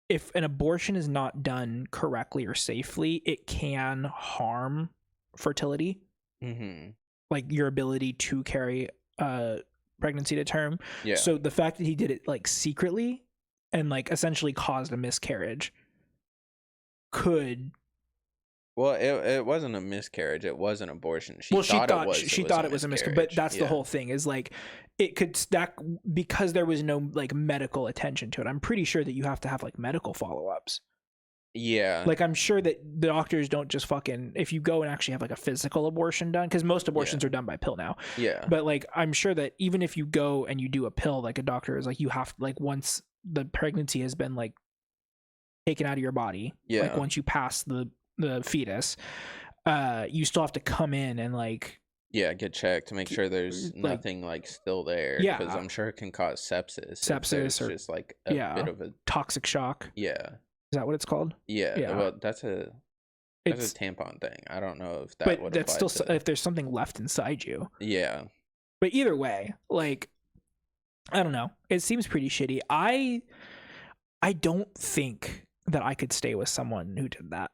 if an abortion is not done correctly or safely, it can harm fertility, like your ability to carry pregnancy to term. Yeah. So the fact that he did it like secretly and like essentially caused a miscarriage could. Well, it wasn't a miscarriage. It was an abortion. She thought it was a miscarriage. But that's the whole thing is like it could stack because there was no like medical attention to it. I'm pretty sure that you have to have like medical follow-ups. Yeah. Like I'm sure that the doctors don't just fucking, if you go and actually have like a physical abortion done, because most abortions are done by pill now. Yeah. But like I'm sure that even if you go and you do a pill, like a doctor is like, you have like once the pregnancy has been like taken out of your body, like once you pass the fetus, you still have to come in and like get checked to make sure there's nothing like still there. Yeah, because I'm sure it can cause sepsis or just like a bit of a toxic shock. Yeah, is that what it's called? Yeah. Well, that's a tampon thing. I don't know if that would that's still if there's something left inside you. Yeah, but either way, like I don't know, it seems pretty shitty. I don't think that I could stay with someone who did that.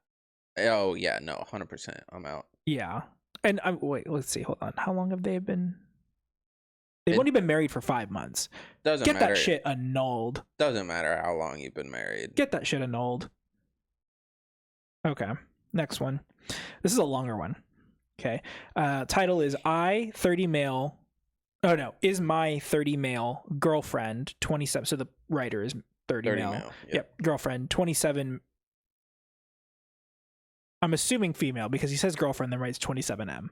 Oh yeah, no, 100%. I'm out. Yeah, and wait, let's see. Hold on. How long have they been? They've only been married for 5 months. Doesn't matter. Get that shit shit annulled. Doesn't matter how long you've been married. Get that shit annulled. Okay, next one. This is a longer one. Okay, title is I 30 male. Oh no, is my 30 male girlfriend 27? So the writer is 30 male. Yep, girlfriend 27. I'm assuming female because he says girlfriend, then writes 27M.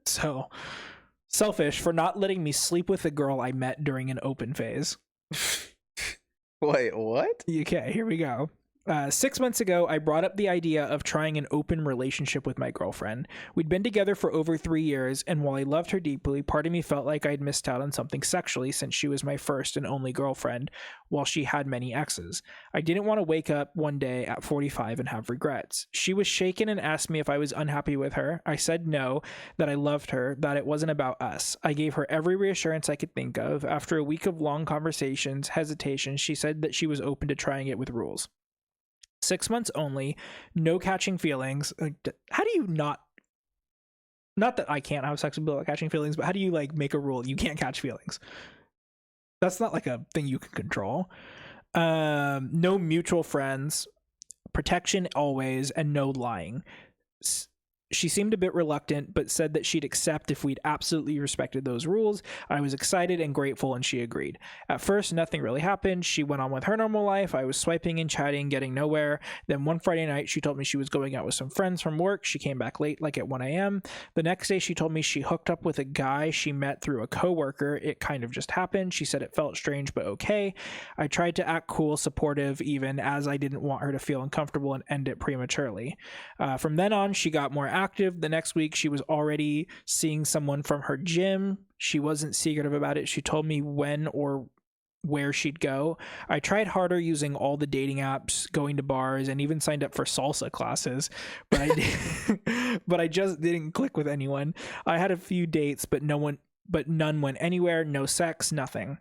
So, selfish for not letting me sleep with a girl I met during an open phase. Wait, what? Okay, here we go. 6 months ago, I brought up the idea of trying an open relationship with my girlfriend. We'd been together for over 3 years, and while I loved her deeply, part of me felt like I'd missed out on something sexually since she was my first and only girlfriend, while she had many exes. I didn't want to wake up one day at 45 and have regrets. She was shaken and asked me if I was unhappy with her. I said no, that I loved her, that it wasn't about us. I gave her every reassurance I could think of. After a week of long conversations, hesitation, she said that she was open to trying it with rules. 6 months only, no catching feelings. How do you not that I can't have sex without catching feelings, but how do you like make a rule you can't catch feelings? That's not like a thing you can control. No mutual friends, protection always, and no lying. She seemed a bit reluctant, but said that she'd accept if we'd absolutely respected those rules. I was excited and grateful, and she agreed. At first, nothing really happened. She went on with her normal life. I was swiping and chatting, getting nowhere. Then one Friday night, she told me she was going out with some friends from work. She came back late, like at 1 a.m. The next day, she told me she hooked up with a guy she met through a coworker. It kind of just happened. She said it felt strange, but okay. I tried to act cool, supportive, even, as I didn't want her to feel uncomfortable and end it prematurely. From then on, she got more active. The next week, she was already seeing someone from her gym. She wasn't secretive about it. She told me when or where she'd go. I tried harder using all the dating apps, going to bars, and even signed up for salsa classes, but I just didn't click with anyone. I had a few dates, but no one but none went anywhere. No sex, nothing.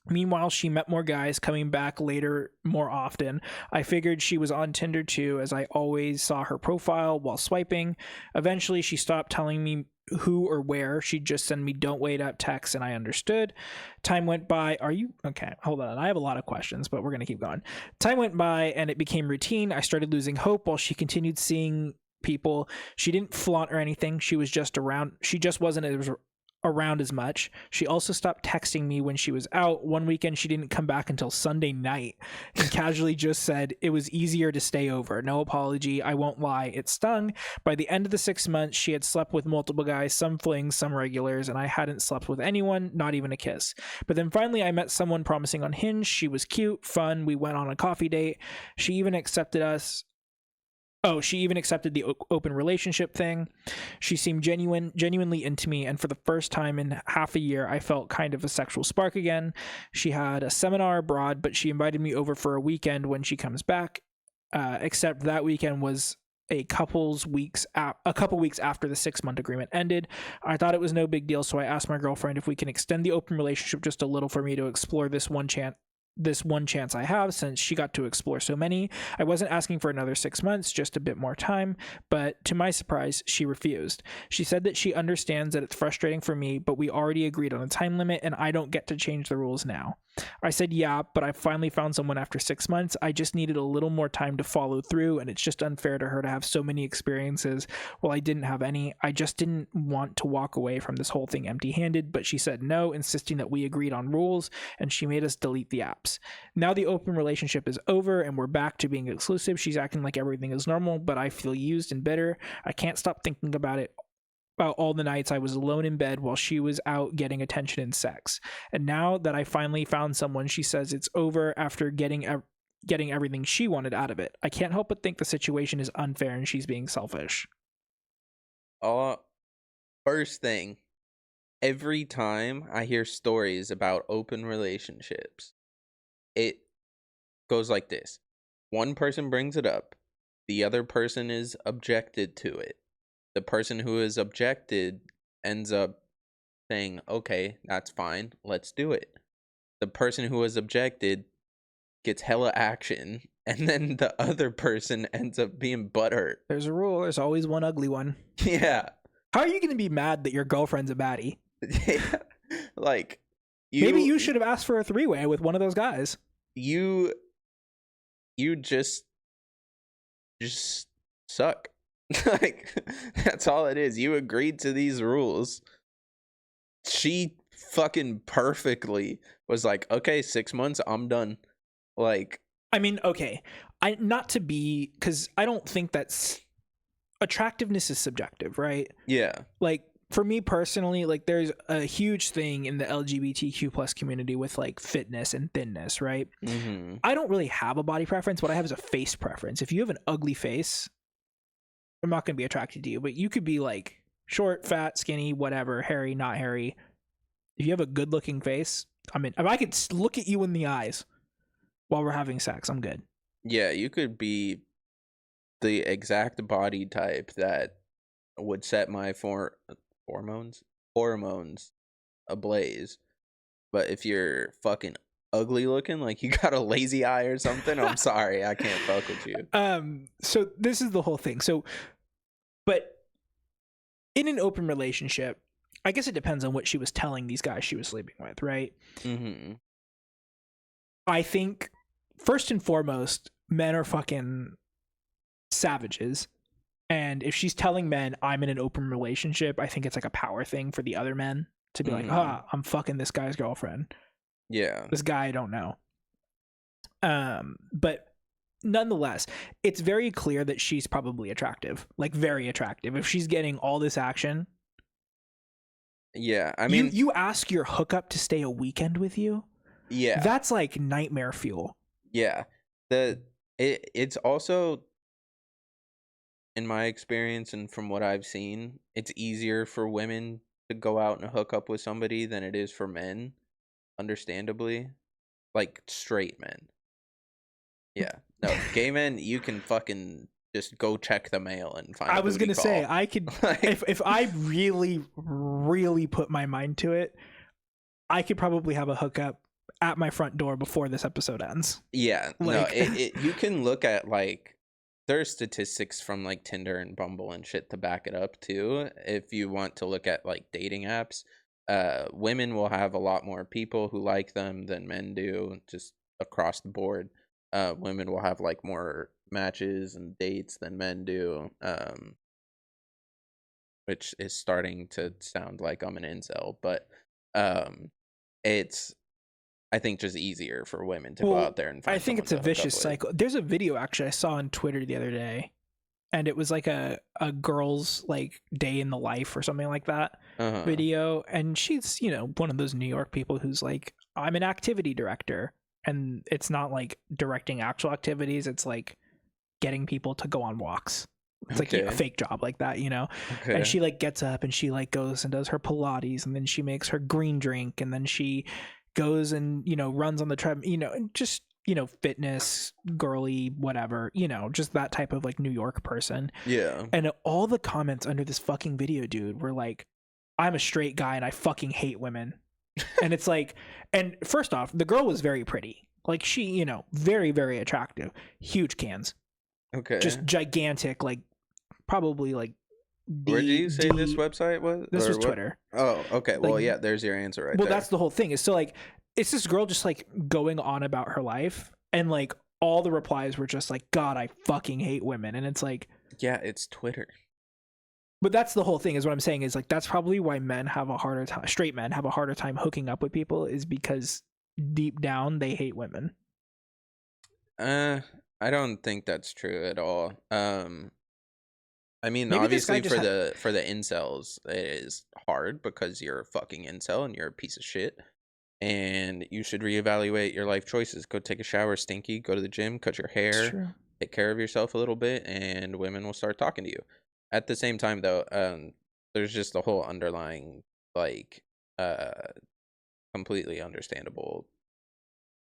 Meanwhile, she met more guys, coming back later more often. I figured she was on Tinder too, as I always saw her profile while swiping. Eventually, she stopped telling me who or where. She'd just send me "don't wait up" texts, and I understood. Time went by. Are you okay? Hold on. I have a lot of questions, but we're going to keep going. Time went by, and it became routine. I started losing hope while she continued seeing people. She didn't flaunt or anything. She was just around. She just wasn't around as much. She also stopped texting me when she was out. One weekend she didn't come back until Sunday night and casually just said it was easier to stay over. No apology. I won't lie, it stung. By the end of the 6 months, she had slept with multiple guys, some flings, some regulars, and I hadn't slept with anyone, not even a kiss. But then finally I met someone promising on Hinge. She was cute, fun. We went on a coffee date. She even accepted the open relationship thing. She seemed genuinely into me, and for the first time in half a year, I felt kind of a sexual spark again. She had a seminar abroad, but she invited me over for a weekend when she comes back, except that weekend was a couple weeks after the 6-month agreement ended. I thought it was no big deal, so I asked my girlfriend if we can extend the open relationship just a little for me to explore this one chance I have, since she got to explore so many. I wasn't asking for another 6 months, just a bit more time, but to my surprise, she refused. She said that she understands that it's frustrating for me, but we already agreed on a time limit and I don't get to change the rules now. I said, yeah, but I finally found someone after 6 months. I just needed a little more time to follow through, and it's just unfair to her to have so many experiences while I didn't have any. I just didn't want to walk away from this whole thing empty-handed, but she said no, insisting that we agreed on rules, and she made us delete the apps. Now the open relationship is over and we're back to being exclusive. She's acting like everything is normal, but I feel used and bitter. I can't stop thinking about all the nights I was alone in bed while she was out getting attention and sex. And now that I finally found someone, she says it's over after getting everything she wanted out of it. I can't help but think the situation is unfair and she's being selfish. First thing, every time I hear stories about open relationships, it goes like this. One person brings it up. The other person is objected to it. The person who is objected ends up saying, okay, that's fine, let's do it. The person who was objected gets hella action, and then the other person ends up being butthurt. There's a rule. There's always one ugly one. Yeah. How are you going to be mad that your girlfriend's a baddie? Like, maybe you should have asked for a 3-way with one of those guys. You just suck. Like, that's all it is. You agreed to these rules. She fucking perfectly was like, okay, 6 months, I'm done. Like, I mean, okay, because I don't think that's, attractiveness is subjective, right? Yeah. Like, for me personally, like, there's a huge thing in the LGBTQ plus community with like fitness and thinness, right? Mm-hmm. I don't really have a body preference. What I have is a face preference. If you have an ugly face, I'm not going to be attracted to you, but you could be like short, fat, skinny, whatever, hairy, not hairy. If you have a good looking face, I mean, if I could look at you in the eyes while we're having sex, I'm good. Yeah, you could be the exact body type that would set my hormones ablaze. But if you're fucking ugly looking, like you got a lazy eye or something, I'm sorry, I can't fuck with you. So this is the whole thing. So, but in an open relationship, I guess it depends on what she was telling these guys she was sleeping with, right? Mm-hmm. I think first and foremost, men are fucking savages. And if she's telling men I'm in an open relationship, I think it's like a power thing for the other men to be like, I'm fucking this guy's girlfriend. Yeah. This guy I don't know. But nonetheless, it's very clear that she's probably attractive, like very attractive. If she's getting all this action. Yeah, I mean, you ask your hookup to stay a weekend with you. Yeah, that's like nightmare fuel. Yeah, it's also, in my experience and from what I've seen, it's easier for women to go out and hook up with somebody than it is for men, understandably. Like straight men. Yeah. No, gay men, you can fucking just go check the mail and find. I was gonna say call. I could if I really put my mind to it, I could probably have a hookup at my front door before this episode ends. Yeah, like, no, you can look at like there's statistics from like Tinder and Bumble and shit to back it up too. If you want to look at like dating apps, women will have a lot more people who like them than men do, just across the board. Women will have like more matches and dates than men do, which is starting to sound like I'm an incel, but it's I think just easier for women to go out there and find. I think it's a vicious cycle. There's a video actually I saw on Twitter the other day, and it was like a girl's like day in the life or something like that video, and she's, you know, one of those New York people who's like, I'm an activity director, and it's not like directing actual activities, it's like getting people to go on walks. It's like a fake job like that, you know. And she like gets up and she like goes and does her Pilates, and then she makes her green drink, and then she goes and, you know, runs on the treadmill, you know, and just, you know, fitness girly, whatever, you know, just that type of like New York person. Yeah. And all the comments under this fucking video, dude, were like, I'm a straight guy and I fucking hate women. And it's like, and first off, the girl was very pretty. Like, she, you know, very, very attractive. Huge cans. Okay. Just gigantic, like probably like where did you say this website was? This was Twitter. Oh, okay. Well, yeah, there's your answer right there. Well, that's the whole thing. Is so like, it's this girl just like going on about her life, and like all the replies were just like, God, I fucking hate women. And it's like, yeah, it's Twitter. But that's the whole thing, is what I'm saying, is like, that's probably why men have a harder time, straight men have a harder time hooking up with people, is because deep down they hate women. I don't think that's true at all. I mean, Maybe obviously for the incels, it is hard because you're a fucking incel and you're a piece of shit, and you should reevaluate your life choices. Go take a shower, stinky. Go to the gym, cut your hair, take care of yourself a little bit, and women will start talking to you. At the same time, though, there's just a whole underlying, like, completely understandable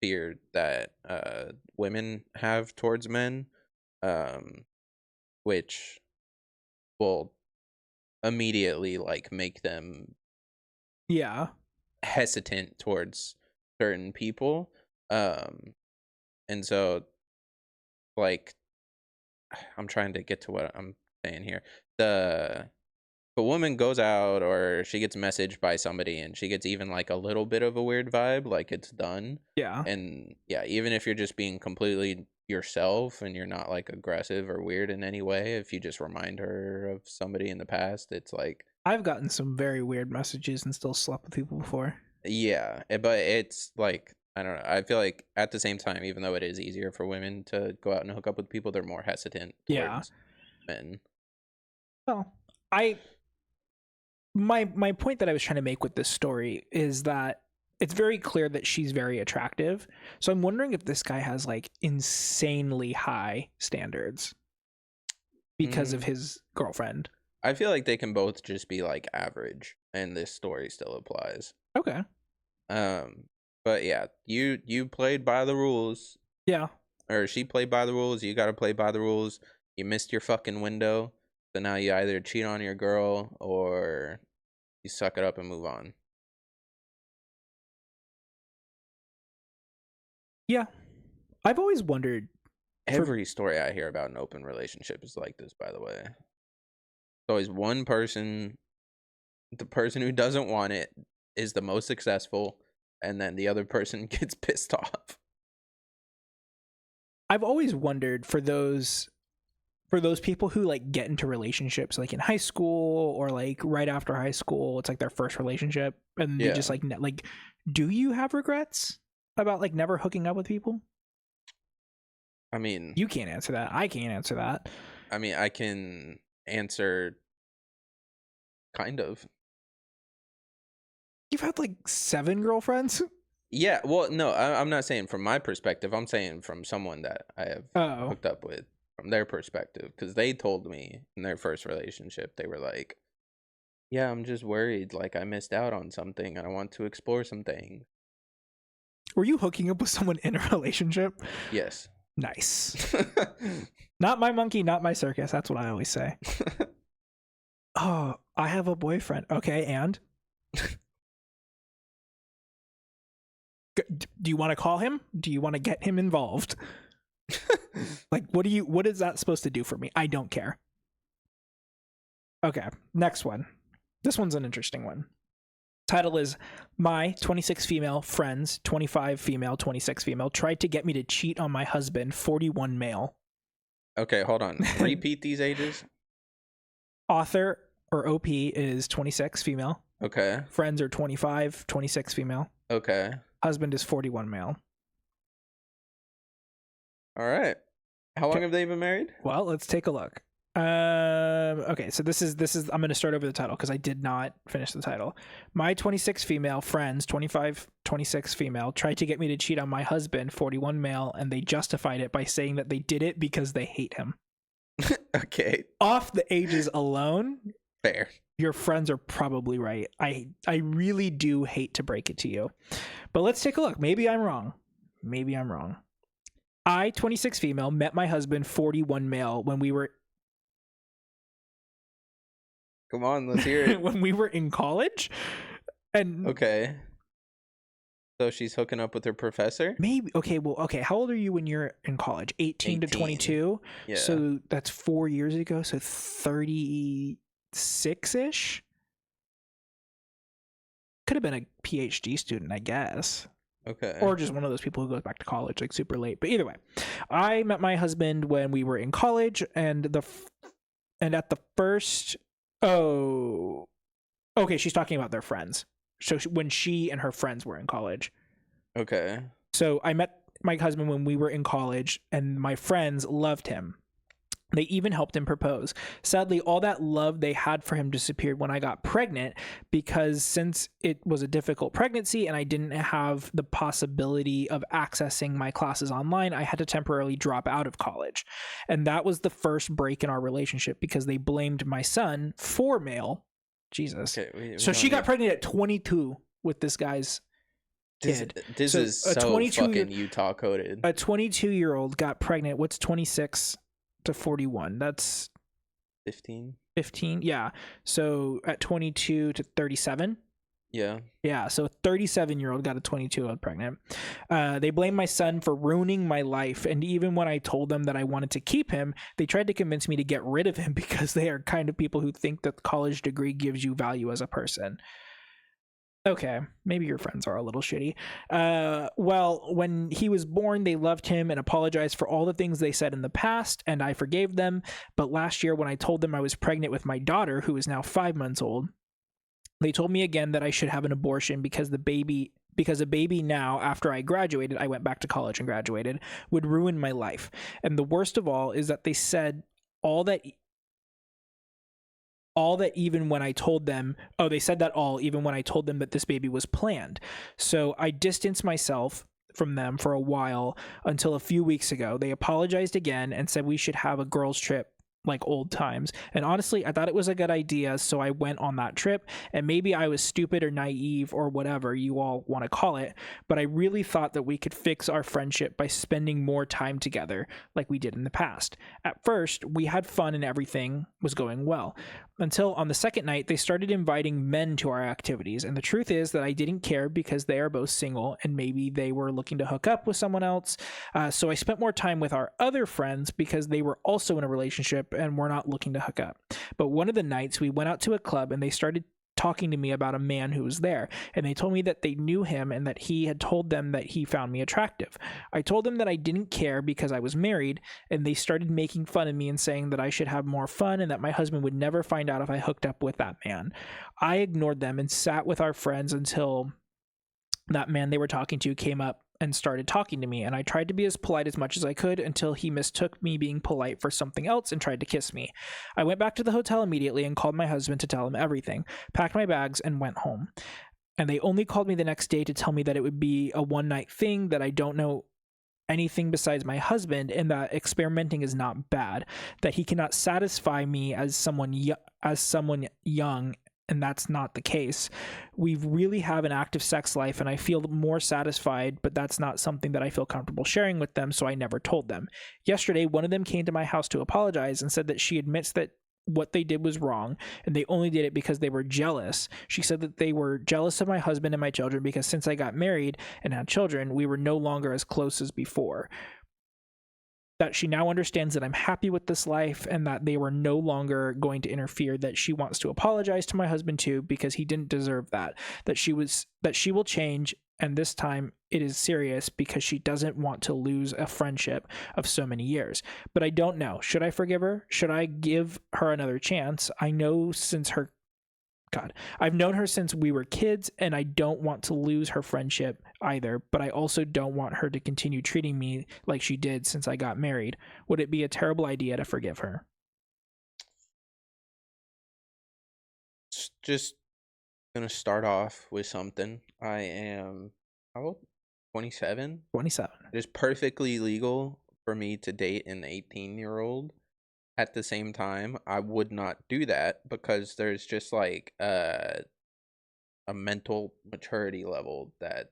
fear that women have towards men, which will immediately like make them hesitant towards certain people, and so like I'm trying to get to what I'm saying here. If a woman goes out or she gets messaged by somebody and she gets even like a little bit of a weird vibe, like it's done, and even if you're just being completely yourself and you're not like aggressive or weird in any way, if you just remind her of somebody in the past, it's like, I've gotten some very weird messages and still slept with people before. Yeah, but it's like, I don't know, I feel like at the same time, even though it is easier for women to go out and hook up with people, they're more hesitant towards men. Well, my point that I was trying to make with this story is that it's very clear that she's very attractive. So I'm wondering if this guy has like insanely high standards because of his girlfriend. I feel like they can both just be like average, and this story still applies. Okay. But yeah, you played by the rules. Yeah. Or she played by the rules. You got to play by the rules. You missed your fucking window. So now you either cheat on your girl or you suck it up and move on. Yeah. I've always wondered. Every story I hear about an open relationship is like this, by the way. It's always one person. The person who doesn't want it is the most successful, and then the other person gets pissed off. I've always wondered for those people who like get into relationships like in high school or like right after high school, it's like their first relationship, and they just like do you have regrets about like never hooking up with people? I mean, you can't answer that. I can't answer that. I mean, I can answer kind of. You've had like 7 girlfriends? Yeah, well, no, I'm not saying from my perspective. I'm saying from someone that I have hooked up with, from their perspective. Because they told me in their first relationship, they were like, yeah, I'm just worried. Like, I missed out on something and I want to explore some things. Were you hooking up with someone in a relationship? Yes. Nice. Not my monkey, not my circus. That's what I always say. Oh, I have a boyfriend. Okay, and? Do you want to call him? Do you want to get him involved? Like, what is that supposed to do for me? I don't care. Okay, next one. This one's an interesting one. Title is My 26 female friends, 25 female, 26 female, tried to get me to cheat on my husband, 41 male. Okay, hold on. Repeat these ages. Author or OP is 26 female. Okay. Friends are 25, 26 female. Okay. Husband is 41 male. All right. How long have they been married? Well, let's take a look. Okay, so this is I'm going to start over the title because I did not finish the title. My 26 female friends, 25, 26 female, tried to get me to cheat on my husband, 41 male, and they justified it by saying that they did it because they hate him. Okay. Off the ages alone, fair. Your friends are probably right. I really do hate to break it to you. But let's take a look. Maybe I'm wrong. I, 26 female, met my husband, 41 male, when we were... Come on, let's hear it. When we were in college. And okay. So she's hooking up with her professor? Maybe. Okay, well, okay. How old are you when you're in college? 18 to 22? Yeah. So that's 4 years ago. So 36-ish? Could have been a PhD student, I guess. Okay. Or just one of those people who goes back to college like super late. But either way, I met my husband when we were in college, and at the first... Oh, okay. She's talking about their friends. So when she and her friends were in college. Okay. So I met my husband when we were in college, and my friends loved him. They even helped him propose. Sadly, all that love they had for him disappeared when I got pregnant, because since it was a difficult pregnancy and I didn't have the possibility of accessing my classes online, I had to temporarily drop out of college. And that was the first break in our relationship because they blamed my son, 4 male. Jesus. Okay, so she got pregnant at 22 with this guy's kid. This is so fucking Utah coded. A 22-year-old got pregnant. What's 26 to 41? That's 15. Yeah. So at 22 to 37. Yeah. So a 37-year-old got a 22-year-old pregnant. They blamed my son for ruining my life, and even when I told them that I wanted to keep him, they tried to convince me to get rid of him because they are kind of people who think that the college degree gives you value as a person. Okay, maybe your friends are a little shitty. Well, when he was born, they loved him and apologized for all the things they said in the past, and I forgave them. But last year, when I told them I was pregnant with my daughter, who is now 5 months old, they told me again that I should have an abortion because a baby now, after I graduated, I went back to college and graduated, would ruin my life. And the worst of all is that they said all that even when I told them, even when I told them that this baby was planned. So I distanced myself from them for a while until a few weeks ago. They apologized again and said we should have a girls' trip like old times. And honestly, I thought it was a good idea, so I went on that trip. And maybe I was stupid or naive or whatever you all want to call it, but I really thought that we could fix our friendship by spending more time together like we did in the past. At first, we had fun and everything was going well, until on the second night, they started inviting men to our activities. And the truth is that I didn't care because they are both single and maybe they were looking to hook up with someone else. So I spent more time with our other friends because they were also in a relationship and were not looking to hook up. But one of the nights we went out to a club and they started talking to me about a man who was there, and they told me that they knew him and that he had told them that he found me attractive. I told them that I didn't care because I was married, and they started making fun of me and saying that I should have more fun and that my husband would never find out if I hooked up with that man. I ignored them and sat with our friends until that man they were talking to came up and started talking to me, and I tried to be as polite as much as I could until he mistook me being polite for something else and tried to kiss me. I went back to the hotel immediately and called my husband to tell him everything, packed my bags, and went home. And they only called me the next day to tell me that it would be a one-night thing, that I don't know anything besides my husband, and that experimenting is not bad, that he cannot satisfy me as someone young, and that's not the case. We really have an active sex life, and I feel more satisfied, but that's not something that I feel comfortable sharing with them, so I never told them. Yesterday, one of them came to my house to apologize and said that she admits that what they did was wrong, and they only did it because they were jealous. She said that they were jealous of my husband and my children because since I got married and had children, we were no longer as close as before. That she now understands that I'm happy with this life and that they were no longer going to interfere, that she wants to apologize to my husband too because he didn't deserve that. That she will change, and this time it is serious because she doesn't want to lose a friendship of so many years. But I don't know. Should I forgive her? Should I give her another chance? I've known her since we were kids, and I don't want to lose her friendship either, but I also don't want her to continue treating me like she did since I got married. Would it be a terrible idea to forgive her? Just gonna start off with something. I am, how old? 27? 27. It is perfectly legal for me to date an 18-year-old. At the same time, I would not do that because there's just like a mental maturity level that,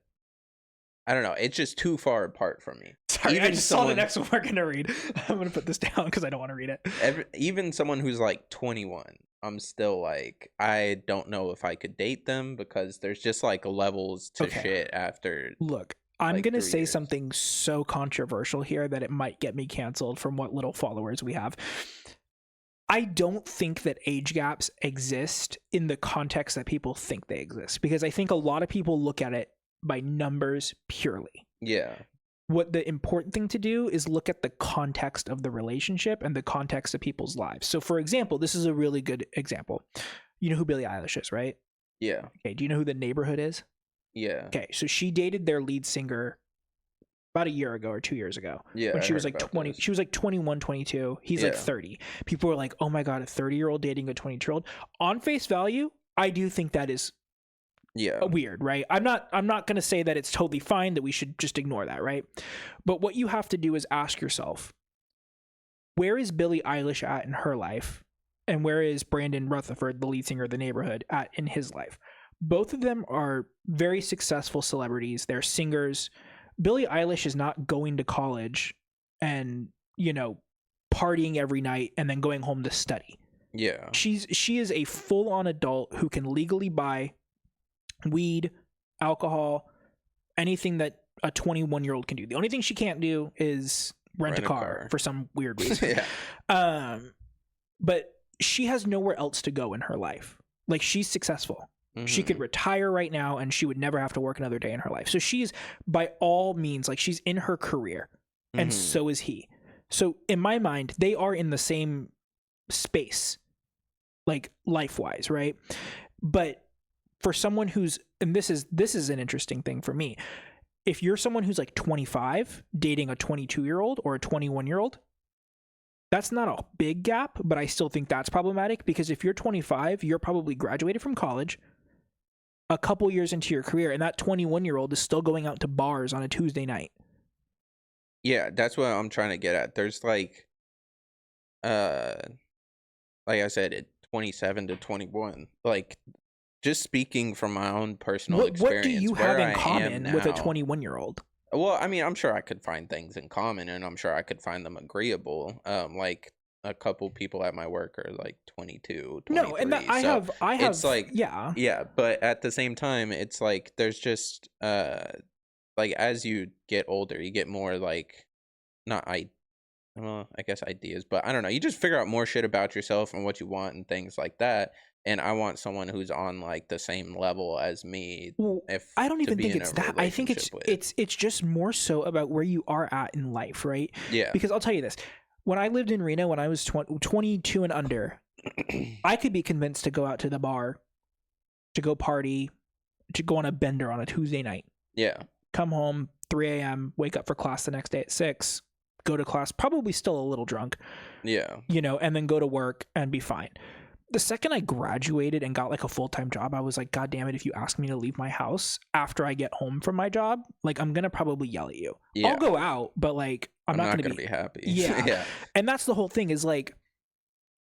I don't know, it's just too far apart from me. Sorry, I just saw the next one we're gonna read. I'm gonna put this down because I don't want to read it. Even someone who's like 21, I'm still like, I don't know if I could date them because there's just like levels to shit after. Look, I'm like gonna say something so controversial here that it might get me canceled from what little followers we have. I don't think that age gaps exist in the context that people think they exist, because I think a lot of people look at it by numbers purely. Yeah. What the important thing to do is look at the context of the relationship and the context of people's lives. So for example, this is a really good example. You know who Billie Eilish is, right? Yeah. Okay. Do you know who The Neighborhood is? Yeah. Okay. So she dated their lead singer about a year ago or 2 years ago. Yeah. When she was like 20, she was like 21, 22. He's like 30. People were like, oh my God, a 30-year-old dating a 22-year-old. On face value, I do think that is weird, right? I'm not going to say that it's totally fine, that we should just ignore that, right? But what you have to do is ask yourself, where is Billie Eilish at in her life? And where is Brandon Rutherford, the lead singer of The Neighborhood, at in his life? Both of them are very successful celebrities. They're singers. Billie Eilish is not going to college and, you know, partying every night and then going home to study. Yeah. She is a full-on adult who can legally buy weed, alcohol, anything that a 21-year-old can do. The only thing she can't do is rent a car for some weird reason. But she has nowhere else to go in her life. Like, she's successful. Mm-hmm. She could retire right now and she would never have to work another day in her life. So she's, by all means, like, she's in her career, and so is he. So in my mind, they are in the same space, like, life-wise, right? But for someone who's, and this is an interesting thing for me, if you're someone who's like 25 dating a 22-year-old or a 21-year-old, that's not a big gap, but I still think that's problematic, because if you're 25, you're probably graduated from college, a couple years into your career, and that 21-year-old is still going out to bars on a Tuesday night. Yeah, that's what I'm trying to get at. There's like I said, 27 to 21. Like, just speaking from my own personal experience. What do you have in common with a 21-year-old? Well, I mean, I'm sure I could find things in common, and I'm sure I could find them agreeable. Like, a couple people at my work are like 22, 23. No, and that I have. It's like, yeah. But at the same time, it's like there's just like, as you get older, you get more like, I guess ideas, but I don't know. You just figure out more shit about yourself and what you want and things like that. And I want someone who's on like the same level as me. Well, I don't even think it's that. I think it's just more so about where you are at in life, right? Yeah. Because I'll tell you this. When I lived in Reno, when I was 22 and under, I could be convinced to go out to the bar, to go party, to go on a bender on a Tuesday night. Yeah. Come home, 3 a.m., wake up for class the next day at 6, go to class, probably still a little drunk. Yeah. You know, and then go to work and be fine. The second I graduated and got like a full-time job, I was like, God damn it, if you ask me to leave my house after I get home from my job, like, I'm going to probably yell at you. Yeah. I'll go out, but like, I'm not going to be happy. Yeah. Yeah. And that's the whole thing, is like,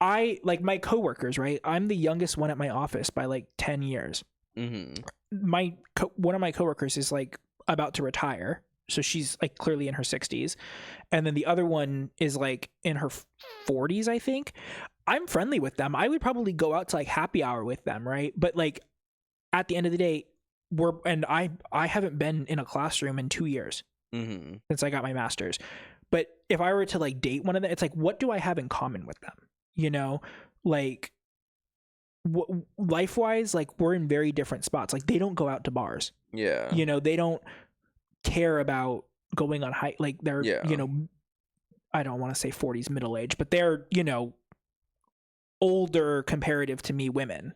I like my coworkers, right? I'm the youngest one at my office by like 10 years. Mm-hmm. One of my coworkers is like about to retire, so she's like clearly in her 60s, and then the other one is like in her 40s, I think. I'm friendly with them. I would probably go out to like happy hour with them, right? But like at the end of the day, I haven't been in a classroom in 2 years since I got my master's. But if I were to like date one of them, it's like, what do I have in common with them? You know, like life wise, like we're in very different spots. Like they don't go out to bars. Yeah. You know, they don't care about going on hike. Like they're, you know, I don't want to say 40s middle age, but they're, you know, older comparative to me women.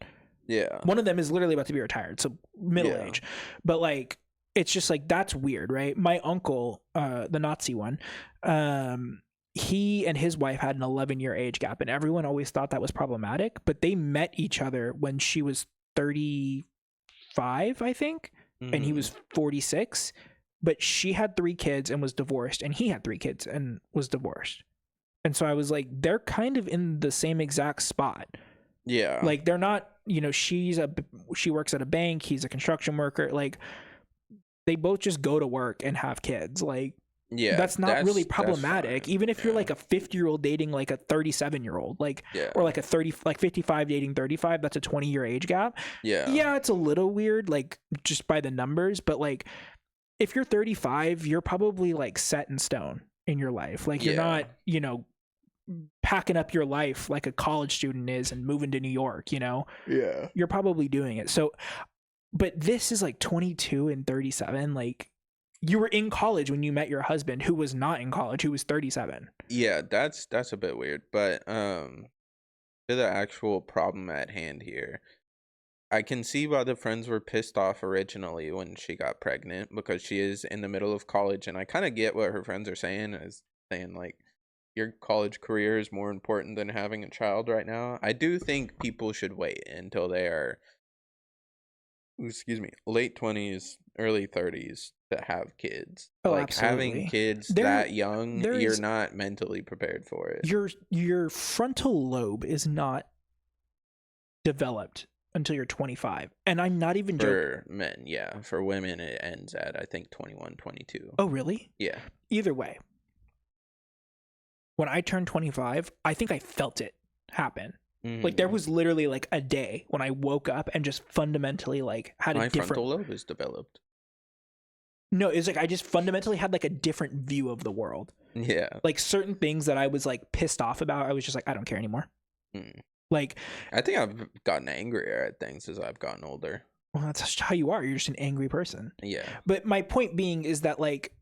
Yeah. One of them is literally about to be retired, so middle age. But like it's just like that's weird, right? My uncle, the Nazi one, he and his wife had an 11-year age gap, and everyone always thought that was problematic, but they met each other when she was 35, I think, and he was 46, but she had 3 kids and was divorced, and he had 3 kids and was divorced. And so I was like, they're kind of in the same exact spot. Yeah. Like they're not, you know, she works at a bank, he's a construction worker. Like they both just go to work and have kids. Like, yeah, that's not really problematic. Even if you're like a 50-year-old dating like a 37-year-old, like, or like a 55 dating 35, that's a 20-year age gap. Yeah, it's a little weird, like just by the numbers, but like if you're 35, you're probably like set in stone in your life. Like you're not, you know, packing up your life like a college student is and moving to New York, you know? Yeah. You're probably doing it. So, but this is like 22 and 37, like you were in college when you met your husband, who was not in college, who was 37. Yeah, that's a bit weird. But to the actual problem at hand here, I can see why the friends were pissed off originally when she got pregnant, because she is in the middle of college, and I kind of get what her friends are saying, is saying like your college career is more important than having a child right now. I do think people should wait until they are, late 20s, early 30s to have kids. Like absolutely. Having kids that young, you're not mentally prepared for it. Your frontal lobe is not developed until you're 25. And I'm not even joking. For men, yeah. For women, it ends at, I think, 21, 22. Oh, really? Yeah. Either way. When I turned 25, I think I felt it happen. Like there was literally like a day when I woke up and just fundamentally like had a different... frontal lobe is developed. No, it's like I just fundamentally had like a different view of the world. Yeah. Like certain things that I was like pissed off about, I was just like, I don't care anymore. Like, I think I've gotten angrier at things as I've gotten older. Well, that's just how you are. You're just an angry person. Yeah. But my point being is that like,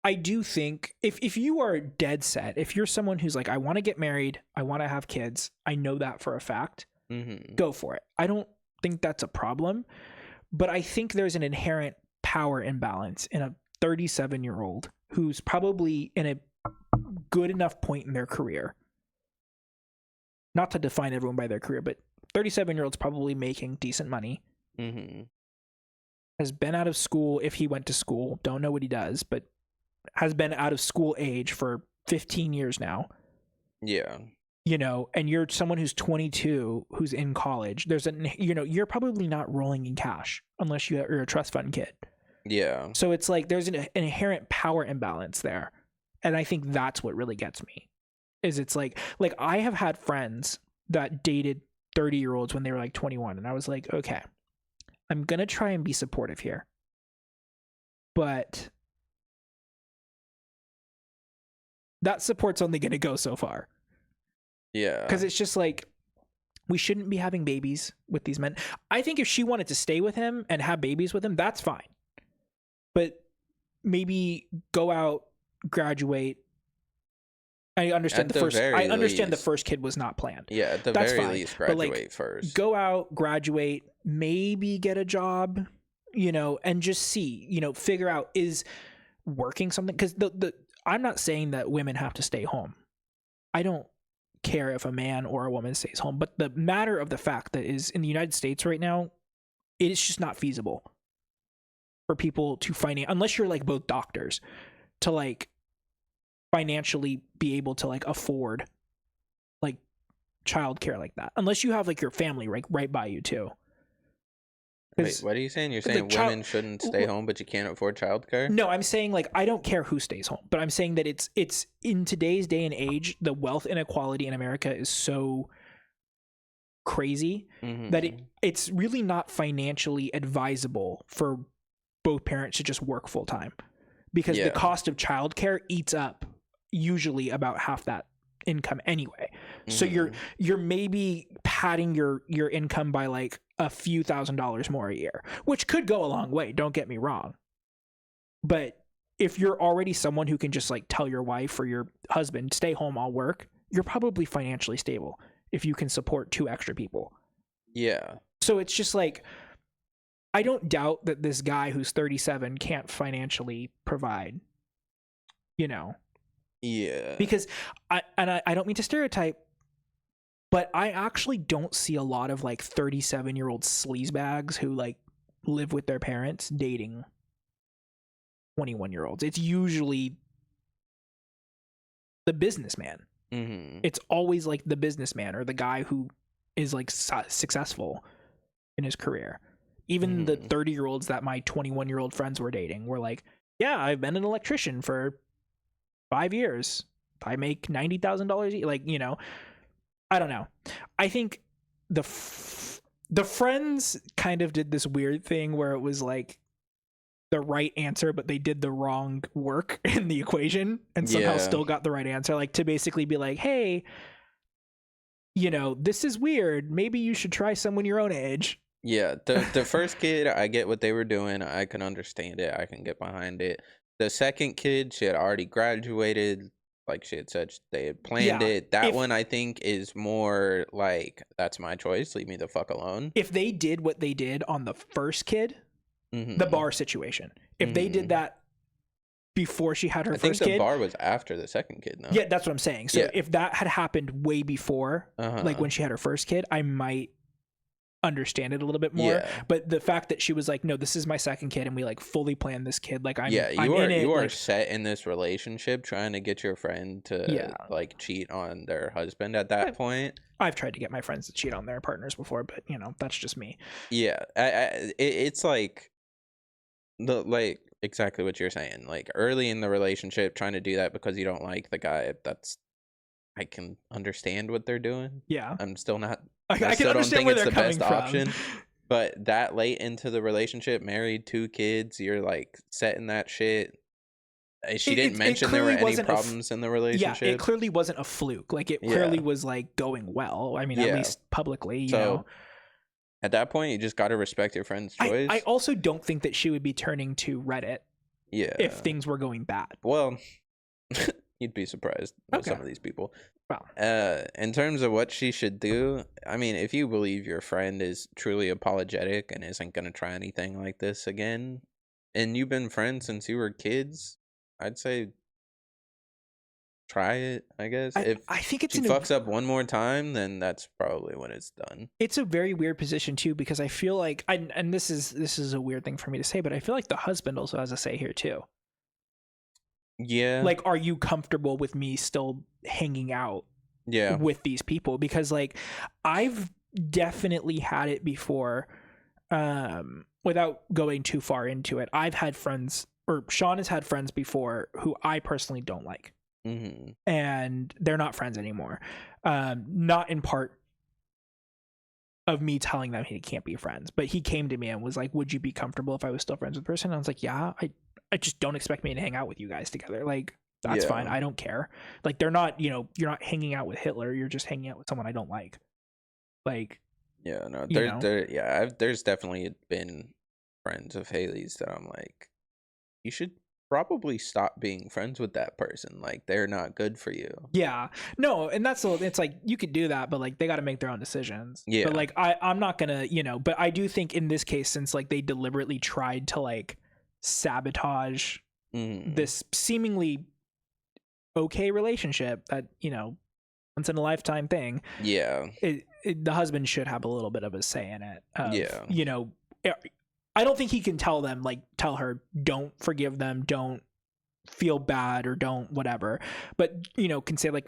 I do think if you are dead set, if you're someone who's like, I want to get married, I want to have kids, I know that for a fact, go for it. I don't think that's a problem, but I think there's an inherent power imbalance in a 37-year-old who's probably in a good enough point in their career. Not to define everyone by their career, but 37-year-old's probably making decent money. Has been out of school, if he went to school, don't know what he does, but has been out of school age for 15 years now. Yeah. You know, and you're someone who's 22, who's in college. You're probably not rolling in cash unless you're a trust fund kid. Yeah. So it's like there's an inherent power imbalance there. And I think that's what really gets me. Is it's like I have had friends that dated 30-year-olds when they were like 21, and I was like, okay, I'm going to try and be supportive here. But that support's only going to go so far. Yeah. Because it's just like, we shouldn't be having babies with these men. I think if she wanted to stay with him and have babies with him, that's fine. But maybe go out, graduate. I understand the first kid was not planned. Yeah, at the very least, graduate first. Go out, graduate, maybe get a job, and just see, figure out, is working something? Because I'm not saying that women have to stay home. I don't care if a man or a woman stays home, but the matter of the fact that is in the United States right now, it is just not feasible for people to finance, unless you're like both doctors, to like financially be able to like afford like childcare like that, unless you have like your family right by you too. Wait, what are you saying? You're saying women shouldn't stay home, but you can't afford childcare? No, I'm saying like I don't care who stays home, but I'm saying that it's in today's day and age, the wealth inequality in America is so crazy that it's really not financially advisable for both parents to just work full time, because the cost of childcare eats up usually about half that income anyway. So you're maybe padding your income by like a few $1,000s more a year, which could go a long way, don't get me wrong. But if you're already someone who can just like tell your wife or your husband, stay home, I'll work, you're probably financially stable if you can support 2 extra people. Yeah. So it's just like, I don't doubt that this guy who's 37 can't financially provide, you know. Yeah. Because I don't mean to stereotype, but I actually don't see a lot of like 37-year-old sleazebags who like live with their parents dating 21-year-olds. It's usually the businessman. It's always like the businessman or the guy who is like successful in his career. Even the 30-year-olds that my 21-year-old friends were dating were like, yeah, I've been an electrician for 5 years. I make $90,000 like, you know. I don't know. I think the friends kind of did this weird thing where it was like the right answer, but they did the wrong work in the equation and somehow still got the right answer. Like to basically be like, hey, you know, this is weird. Maybe you should try someone your own age. Yeah. The first kid, I get what they were doing. I can understand it. I can get behind it. The second kid, she had already graduated. Like she had said, they had planned it. That one, I think, is more like, that's my choice. Leave me the fuck alone. If they did what they did on the first kid, the bar situation, if they did that before she had her first kid. I think the bar was after the second kid, no? Yeah, that's what I'm saying. So if that had happened way before, like when she had her first kid, I might understand it a little bit more. But the fact that she was like, no, this is my second kid and we like fully planned this kid, like I'm in it. You are like, set in this relationship trying to get your friend to like cheat on their husband at that point. I've tried to get my friends to cheat on their partners before, but you know, that's just me. Yeah. It's like like exactly what you're saying, like early in the relationship trying to do that because you don't like the guy. I can understand what they're doing. Yeah. I'm still not, I still don't think it's the best option. But that late into the relationship, married, 2 kids, you're like setting that shit. She didn't mention there were any problems in the relationship. Yeah, it clearly wasn't a fluke. Like it clearly was like going well. I mean, at least publicly, you know. At that point, you just got to respect your friend's choice. I also don't think that she would be turning to Reddit if things were going bad. Well, you'd be surprised with some of these people. Wow. In terms of what she should do, I mean, if you believe your friend is truly apologetic and isn't going to try anything like this again, and you've been friends since you were kids, I'd say try it, I guess. If I think it's she fucks up one more time, then that's probably when it's done. It's a very weird position too, because I feel like and this is a weird thing for me to say, but I feel like the husband also has a say here too. Yeah. Like, are you comfortable with me still hanging out with these people? Because like I've definitely had it before, without going too far into it. I've had friends, or Sean has had friends before who I personally don't like. And they're not friends anymore. Not in part of me telling them he can't be friends, but he came to me and was like, would you be comfortable if I was still friends with the person? And I was like, yeah, I just don't expect me to hang out with you guys together. Like, that's fine. I don't care. Like, they're not, you know, you're not hanging out with Hitler. You're just hanging out with someone I don't like. Like, yeah, no, there's definitely been friends of Haley's that I'm like, you should probably stop being friends with that person. Like, they're not good for you. Yeah, no, and it's like, you could do that, but like they got to make their own decisions. Yeah, but like I'm not gonna, you know, but I do think in this case, since like they deliberately tried to like sabotage this seemingly okay relationship, that, you know, once in a lifetime thing, the husband should have a little bit of a say in it. You know, I don't think he can tell her, don't forgive them, don't feel bad, or don't whatever. But, you know, can say like,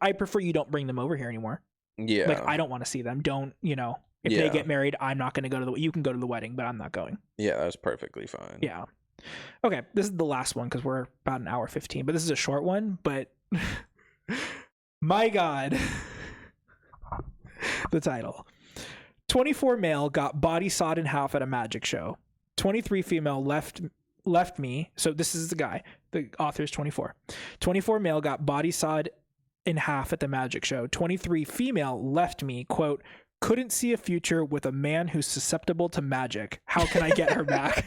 I prefer you don't bring them over here anymore. Yeah. Like, I don't want to see them. Don't, you know, if they get married, I'm not going to go to you can go to the wedding, but I'm not going. Yeah, that's perfectly fine. Yeah. Okay, this is the last one because we're about an hour 15, but this is a short one. But my God, the title: 24 male got body sawed in half at a magic show. 23 female left me. So this is the guy. The author's 24. 24 male got body sawed in half at the magic show. 23 female left me. Quote, couldn't see a future with a man who's susceptible to magic. How can I get her back?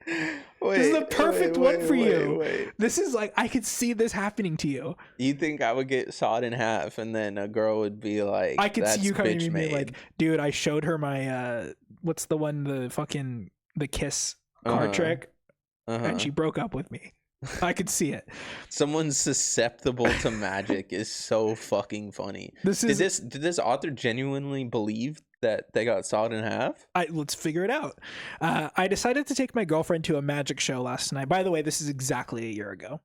This is the perfect one for you. This is like, I could see this happening to you. You think I would get sawed in half and then a girl would be like, I could see you coming to me like, dude, I showed her my what's the one, the kiss card trick, and she broke up with me. I could see it. Someone susceptible to magic is so fucking funny. Did this author genuinely believe that they got sawed in half? Let's figure it out. I decided to take my girlfriend to a magic show last night. By the way, this is exactly a year ago.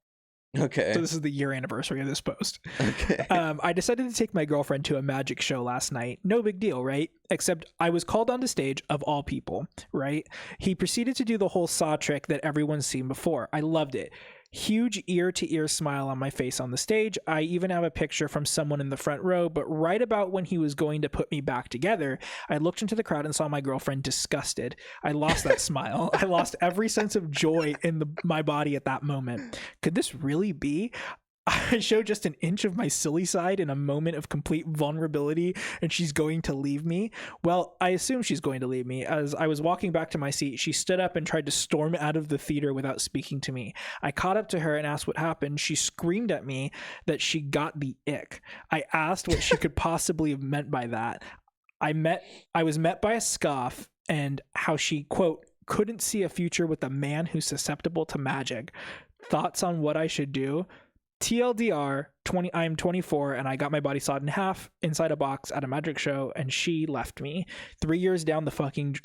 Okay. So this is the year anniversary of this post. Okay. I decided to take my girlfriend to a magic show last night. No big deal, right? Except I was called onto stage, of all people, right? He proceeded to do the whole saw trick that everyone's seen before. I loved it. Huge ear-to-ear smile on my face on the stage. I even have a picture from someone in the front row, but right about when he was going to put me back together, I looked into the crowd and saw my girlfriend disgusted. I lost that smile. I lost every sense of joy in my body at that moment. Could this really be? I showed just an inch of my silly side in a moment of complete vulnerability, and she's going to leave me. Well, I assume she's going to leave me. As I was walking back to my seat, she stood up and tried to storm out of the theater without speaking to me. I caught up to her and asked what happened. She screamed at me that she got the ick. I asked what she could possibly have meant by that. I was met by a scoff and how she, quote, couldn't see a future with a man who's susceptible to magic. Thoughts on what I should do? TLDR, I'm 24 and I got my body sawed in half inside a box at a magic show, and she left me 3 years down the fucking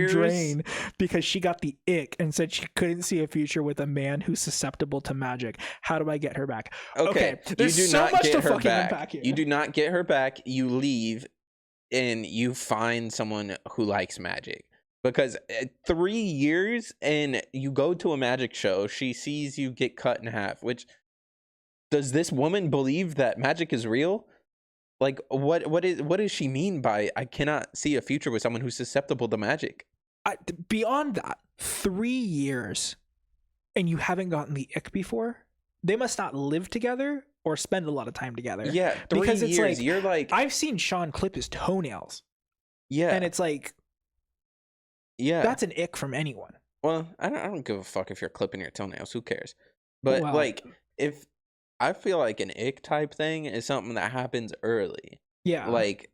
drain because she got the ick and said she couldn't see a future with a man who's susceptible to magic. How do I get her back? Okay, there's so much to fucking unpack here. You do not get her back. You leave and you find someone who likes magic. Because 3 years and you go to a magic show, she sees you get cut in half, which, does this woman believe that magic is real? Like, what does she mean by I cannot see a future with someone who's susceptible to magic? Beyond that, 3 years and you haven't gotten the ick before? They must not live together or spend a lot of time together. Yeah, 3 because years. It's like, you're like, I've seen Sean clip his toenails. Yeah. And it's like, yeah, that's an ick from anyone. Well, I don't give a fuck if you're clipping your toenails. Who cares? But like, if I feel like an ick type thing is something that happens early. Yeah. Like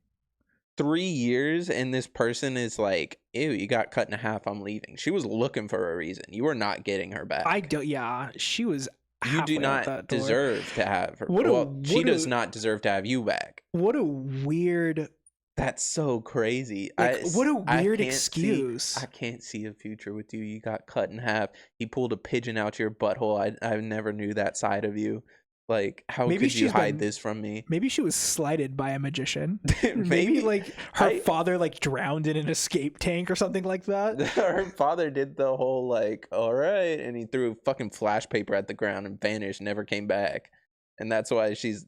3 years and this person is like, ew, you got cut in half, I'm leaving. She was looking for a reason. You were not getting her back. She was. You do not deserve to have her. She does not deserve to have you back. What a weird. That's so crazy. Like, what a weird excuse. I can't see a future with you. You got cut in half. He pulled a pigeon out your butthole. I never knew that side of you. Like, how could you hide this from me? Maybe she was slighted by a magician. maybe like her father like drowned in an escape tank or something like that. Her father did the whole like, all right, and he threw fucking flash paper at the ground and vanished, never came back. And that's why she's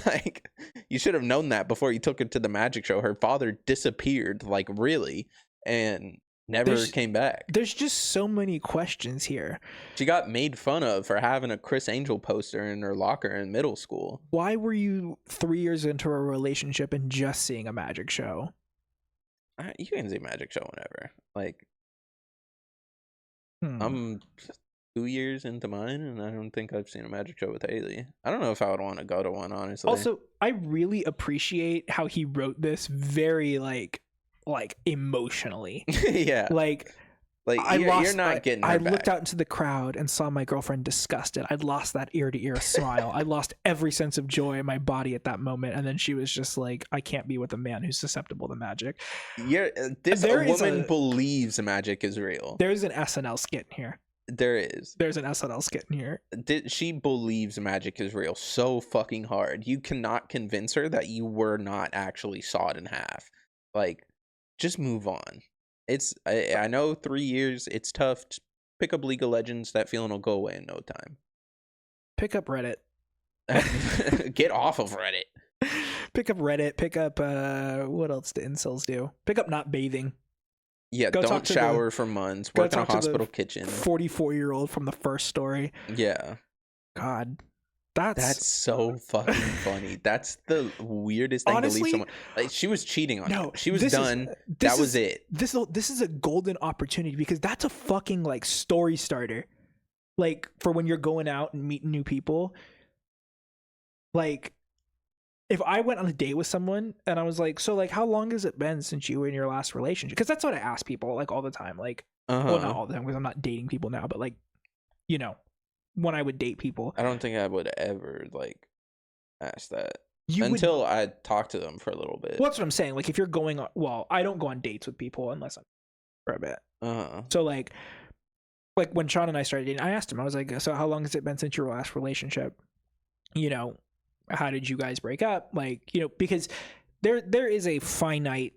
like, you should have known that before you took her to the magic show. Her father disappeared, like, really, and never came back. There's just so many questions here. She got made fun of for having a Chris Angel poster in her locker in middle school. Why were you 3 years into a relationship and just seeing a magic show? You can see a magic show whenever. Like, I'm 2 years into mine, and I don't think I've seen a magic show with Haley. I don't know if I would want to go to one, honestly. Also, I really appreciate how he wrote this very like emotionally. Yeah. Like you're not getting her I back. looked out into the crowd and saw my girlfriend disgusted. I'd lost that ear-to-ear smile. I lost every sense of joy in my body at that moment. And then she was just like, I can't be with a man who's susceptible to magic. This woman believes magic is real. There's an SNL skit here. There's an SNL skit in here. She believes magic is real so fucking hard. You cannot convince her that you were not actually sawed in half. Like, just move on. I know 3 years, it's tough. Just pick up League of Legends. That feeling will go away in no time. Pick up Reddit. Get off of Reddit. Pick up Reddit. Pick up, what else do incels do? Pick up not bathing. Yeah, don't shower for months. Work in a hospital kitchen. 44-year-old from the first story. Yeah. God. That's so fucking funny. That's the weirdest thing, honestly, to leave someone. Like, she was cheating on you. She was done. That was it. This is a golden opportunity because that's a fucking like story starter. Like for when you're going out and meeting new people. Like if I went on a date with someone and I was like, so like how long has it been since you were in your last relationship? Because that's what I ask people like all the time. Like well, not all the time because I'm not dating people now, but like, you know, when I would date people. I don't think I would ever like ask that until I talk to them for a little bit. Well, that's what I'm saying. Like if you're going on, well, I don't go on dates with people unless I'm for a bit. So like when Sean and I started dating, I asked him, I was like, so how long has it been since your last relationship? You know, how did you guys break up? Like, you know, because there is a finite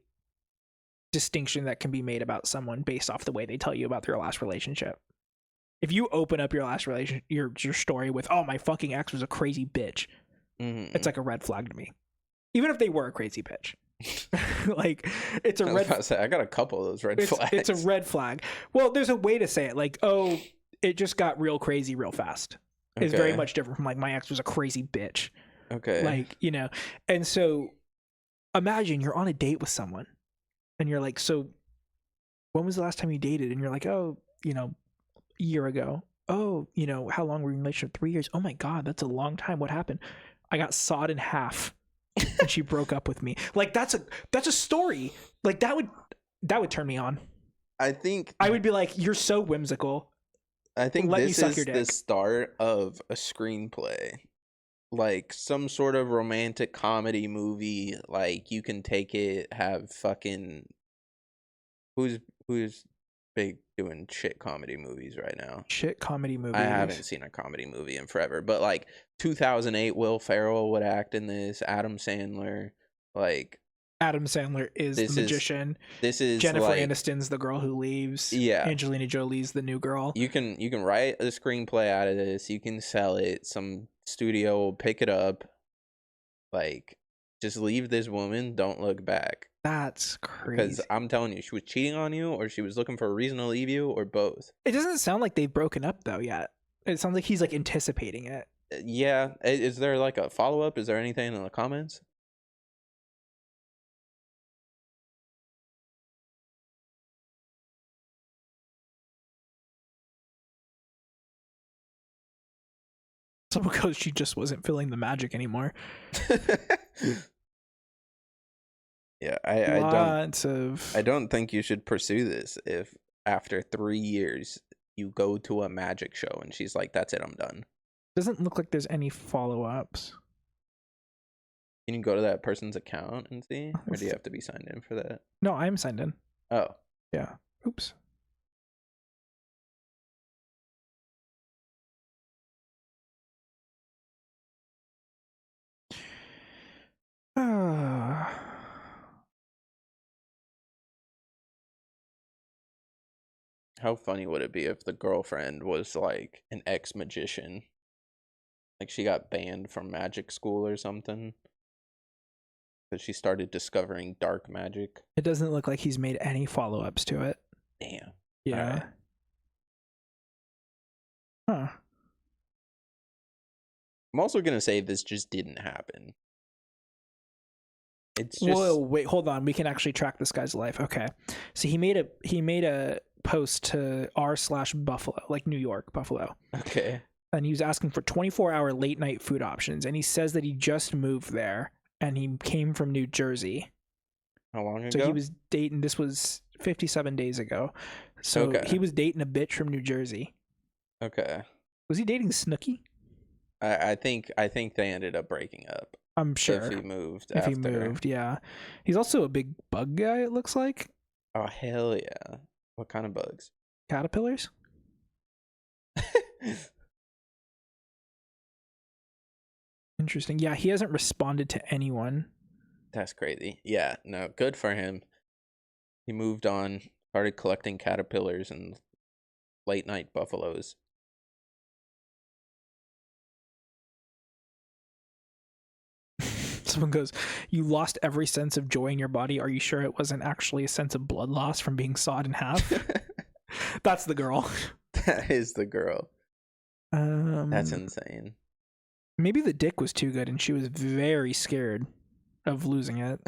distinction that can be made about someone based off the way they tell you about their last relationship. If you open up your last relationship, your story with, oh, my fucking ex was a crazy bitch, it's like a red flag to me. Even if they were a crazy bitch. Like, it's a red flag. I got a couple of those red flags. It's a red flag. Well, there's a way to say it. Like, oh, it just got real crazy real fast. Okay. It's very much different from like, my ex was a crazy bitch. Okay. Like, you know, and so imagine you're on a date with someone and you're like, so when was the last time you dated? And you're like, oh, you know, a year ago. Oh, you know, how long were you in a relationship? 3 years. Oh my God, that's a long time. What happened? I got sawed in half and she broke up with me. Like that's a story. Like that would turn me on. I think I would be like, you're so whimsical. I think this is the start of a screenplay. Like some sort of romantic comedy movie. Like you can take it, have fucking who's big doing shit comedy movies right now. Shit comedy movies. I haven't seen a comedy movie in forever, but like 2008, Will Ferrell would act in this. Adam Sandler, like Adam Sandler is the magician. This is Jennifer like, Aniston's the girl who leaves. Yeah, Angelina Jolie's the new girl. You can write a screenplay out of this. You can sell it. Some studio will pick it up. Like, just leave this woman. Don't look back. That's crazy. Because I'm telling you, she was cheating on you, or she was looking for a reason to leave you, or both. It doesn't sound like they've broken up though yet. It sounds like he's like anticipating it. Yeah. Is there like a follow up? Is there anything in the comments? Someone goes, she just wasn't feeling the magic anymore. Yeah, I don't think you should pursue this if after 3 years you go to a magic show and she's like, that's it, I'm done. Doesn't look like there's any follow-ups. Can you go to that person's account and see? Or do you have to be signed in for that? No, I'm signed in. Oh. Yeah. Oops. How funny would it be if the girlfriend was like an ex-magician? Like she got banned from magic school or something because she started discovering dark magic. It doesn't look like he's made any follow-ups to it. Damn. Yeah. Right. Huh. I'm also going to say this just didn't happen. It's just... Whoa, wait, hold on. We can actually track this guy's life. Okay. So he made a post to r/Buffalo, like New York, Buffalo. Okay. And he was asking for 24-hour late night food options. And he says that he just moved there and he came from New Jersey. How long ago? So he was dating, this was 57 days ago. So he was dating a bitch from New Jersey. Okay. Was he dating Snooki? I think they ended up breaking up. I'm sure. If he moved If he moved, yeah. He's also a big bug guy, it looks like. Oh, hell yeah. What kind of bugs? Caterpillars? Interesting. Yeah, he hasn't responded to anyone. That's crazy. Yeah, no, good for him. He moved on, started collecting caterpillars and late night buffaloes. Someone goes, "You lost every sense of joy in your body. Are you sure it wasn't actually a sense of blood loss from being sawed in half?" That's the girl. That is the girl. That's insane. Maybe the dick was too good and she was very scared of losing it.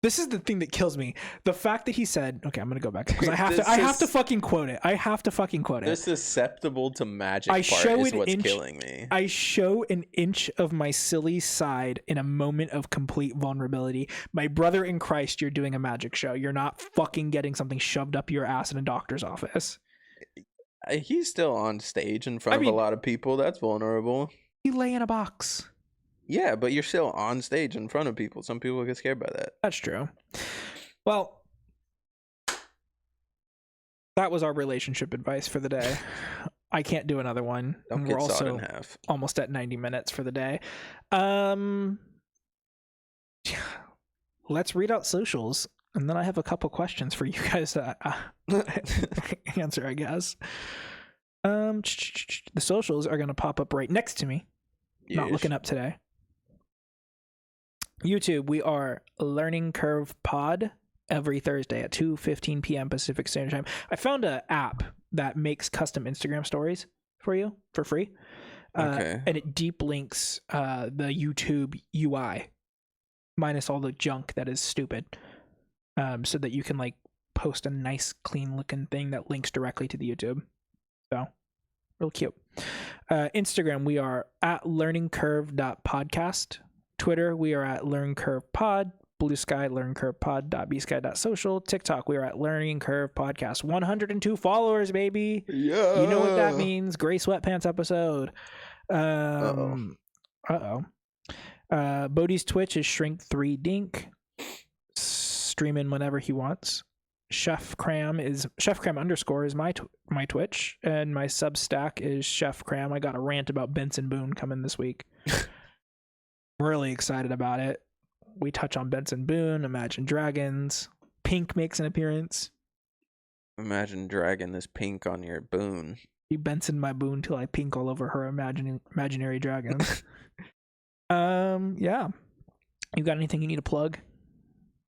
This is the thing that kills me. The fact that he said, okay, I'm going to go back because I have to fucking quote it. I have to fucking quote it. The susceptible to magic part is what's killing me. I show an inch of my silly side in a moment of complete vulnerability. My brother in Christ, you're doing a magic show. You're not fucking getting something shoved up your ass in a doctor's office. He's still on stage in front of a lot of people. That's vulnerable. You lay in a box. Yeah, but you're still on stage in front of people. Some people get scared by that. That's true. Well, that was our relationship advice for the day. I can't do another one. Don't get sawed in half. Almost at 90 minutes for the day. Let's read out socials, and then I have a couple questions for you guys to answer, I guess. The socials are going to pop up right next to me. Yes. Not looking up today. YouTube, we are Learning Curve Pod every Thursday at 2:15 p.m. Pacific Standard Time. I found an app that makes custom Instagram stories for you for free. Okay. And it deep links the YouTube UI minus all the junk that is stupid, so that you can like post a nice clean looking thing that links directly to the YouTube. So real cute. Instagram, we are at learningcurve.podcast. Twitter, we are at learningcurvepod. Bluesky, learningcurvepod.bsky.social. TikTok, we are at Learning Curve Podcast. 102 followers, baby. Yeah. You know what that means. Gray Sweatpants episode. Bodhi's Twitch is Shrink3Dink. Streaming whenever he wants. ChefCram is ChefCram_ is my Twitch, and my Substack is ChefCram. I got a rant about Benson Boone coming this week. Really excited about it. We touch on Benson Boone, Imagine Dragons. Pink makes an appearance. Imagine Dragon is pink on your Boone. You Benson my Boone till I pink all over her imaginary dragons. Yeah. You got anything you need to plug?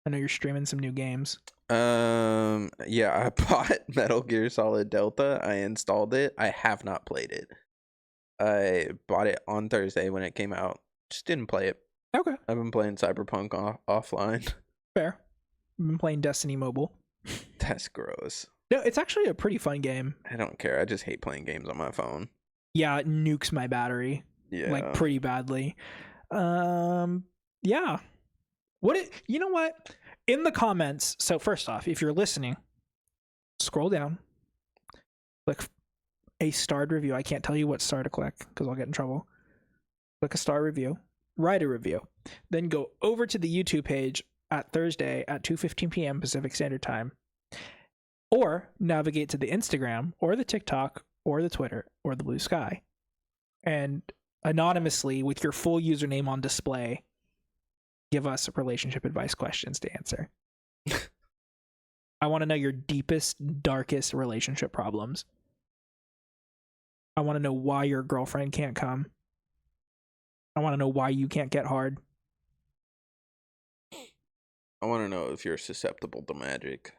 I know you're streaming some new games. Yeah, I bought Metal Gear Solid Delta. I installed it. I have not played it. I bought it on Thursday when it came out. Just didn't play it. Okay. I've been playing Cyberpunk offline. Fair. I've been playing Destiny Mobile. That's gross. No, it's actually a pretty fun game. I don't care. I just hate playing games on my phone. Yeah, it nukes my battery. Yeah. Like pretty badly. Yeah. You know what? In the comments, so first off, if you're listening, scroll down. Click a starred review. I can't tell you what star to click because I'll get in trouble. Click a star review. Write a review. Then go over to the YouTube page at Thursday at 2:15 p.m. Pacific Standard Time. Or navigate to the Instagram or the TikTok or the Twitter or the Bluesky. And anonymously with your full username on display, give us relationship advice questions to answer. I want to know your deepest, darkest relationship problems. I want to know why your girlfriend can't come. I want to know why you can't get hard. I want to know if you're susceptible to magic.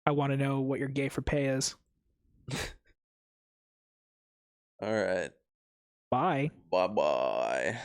I want to know what your gay for pay is. All right. Bye. Bye-bye.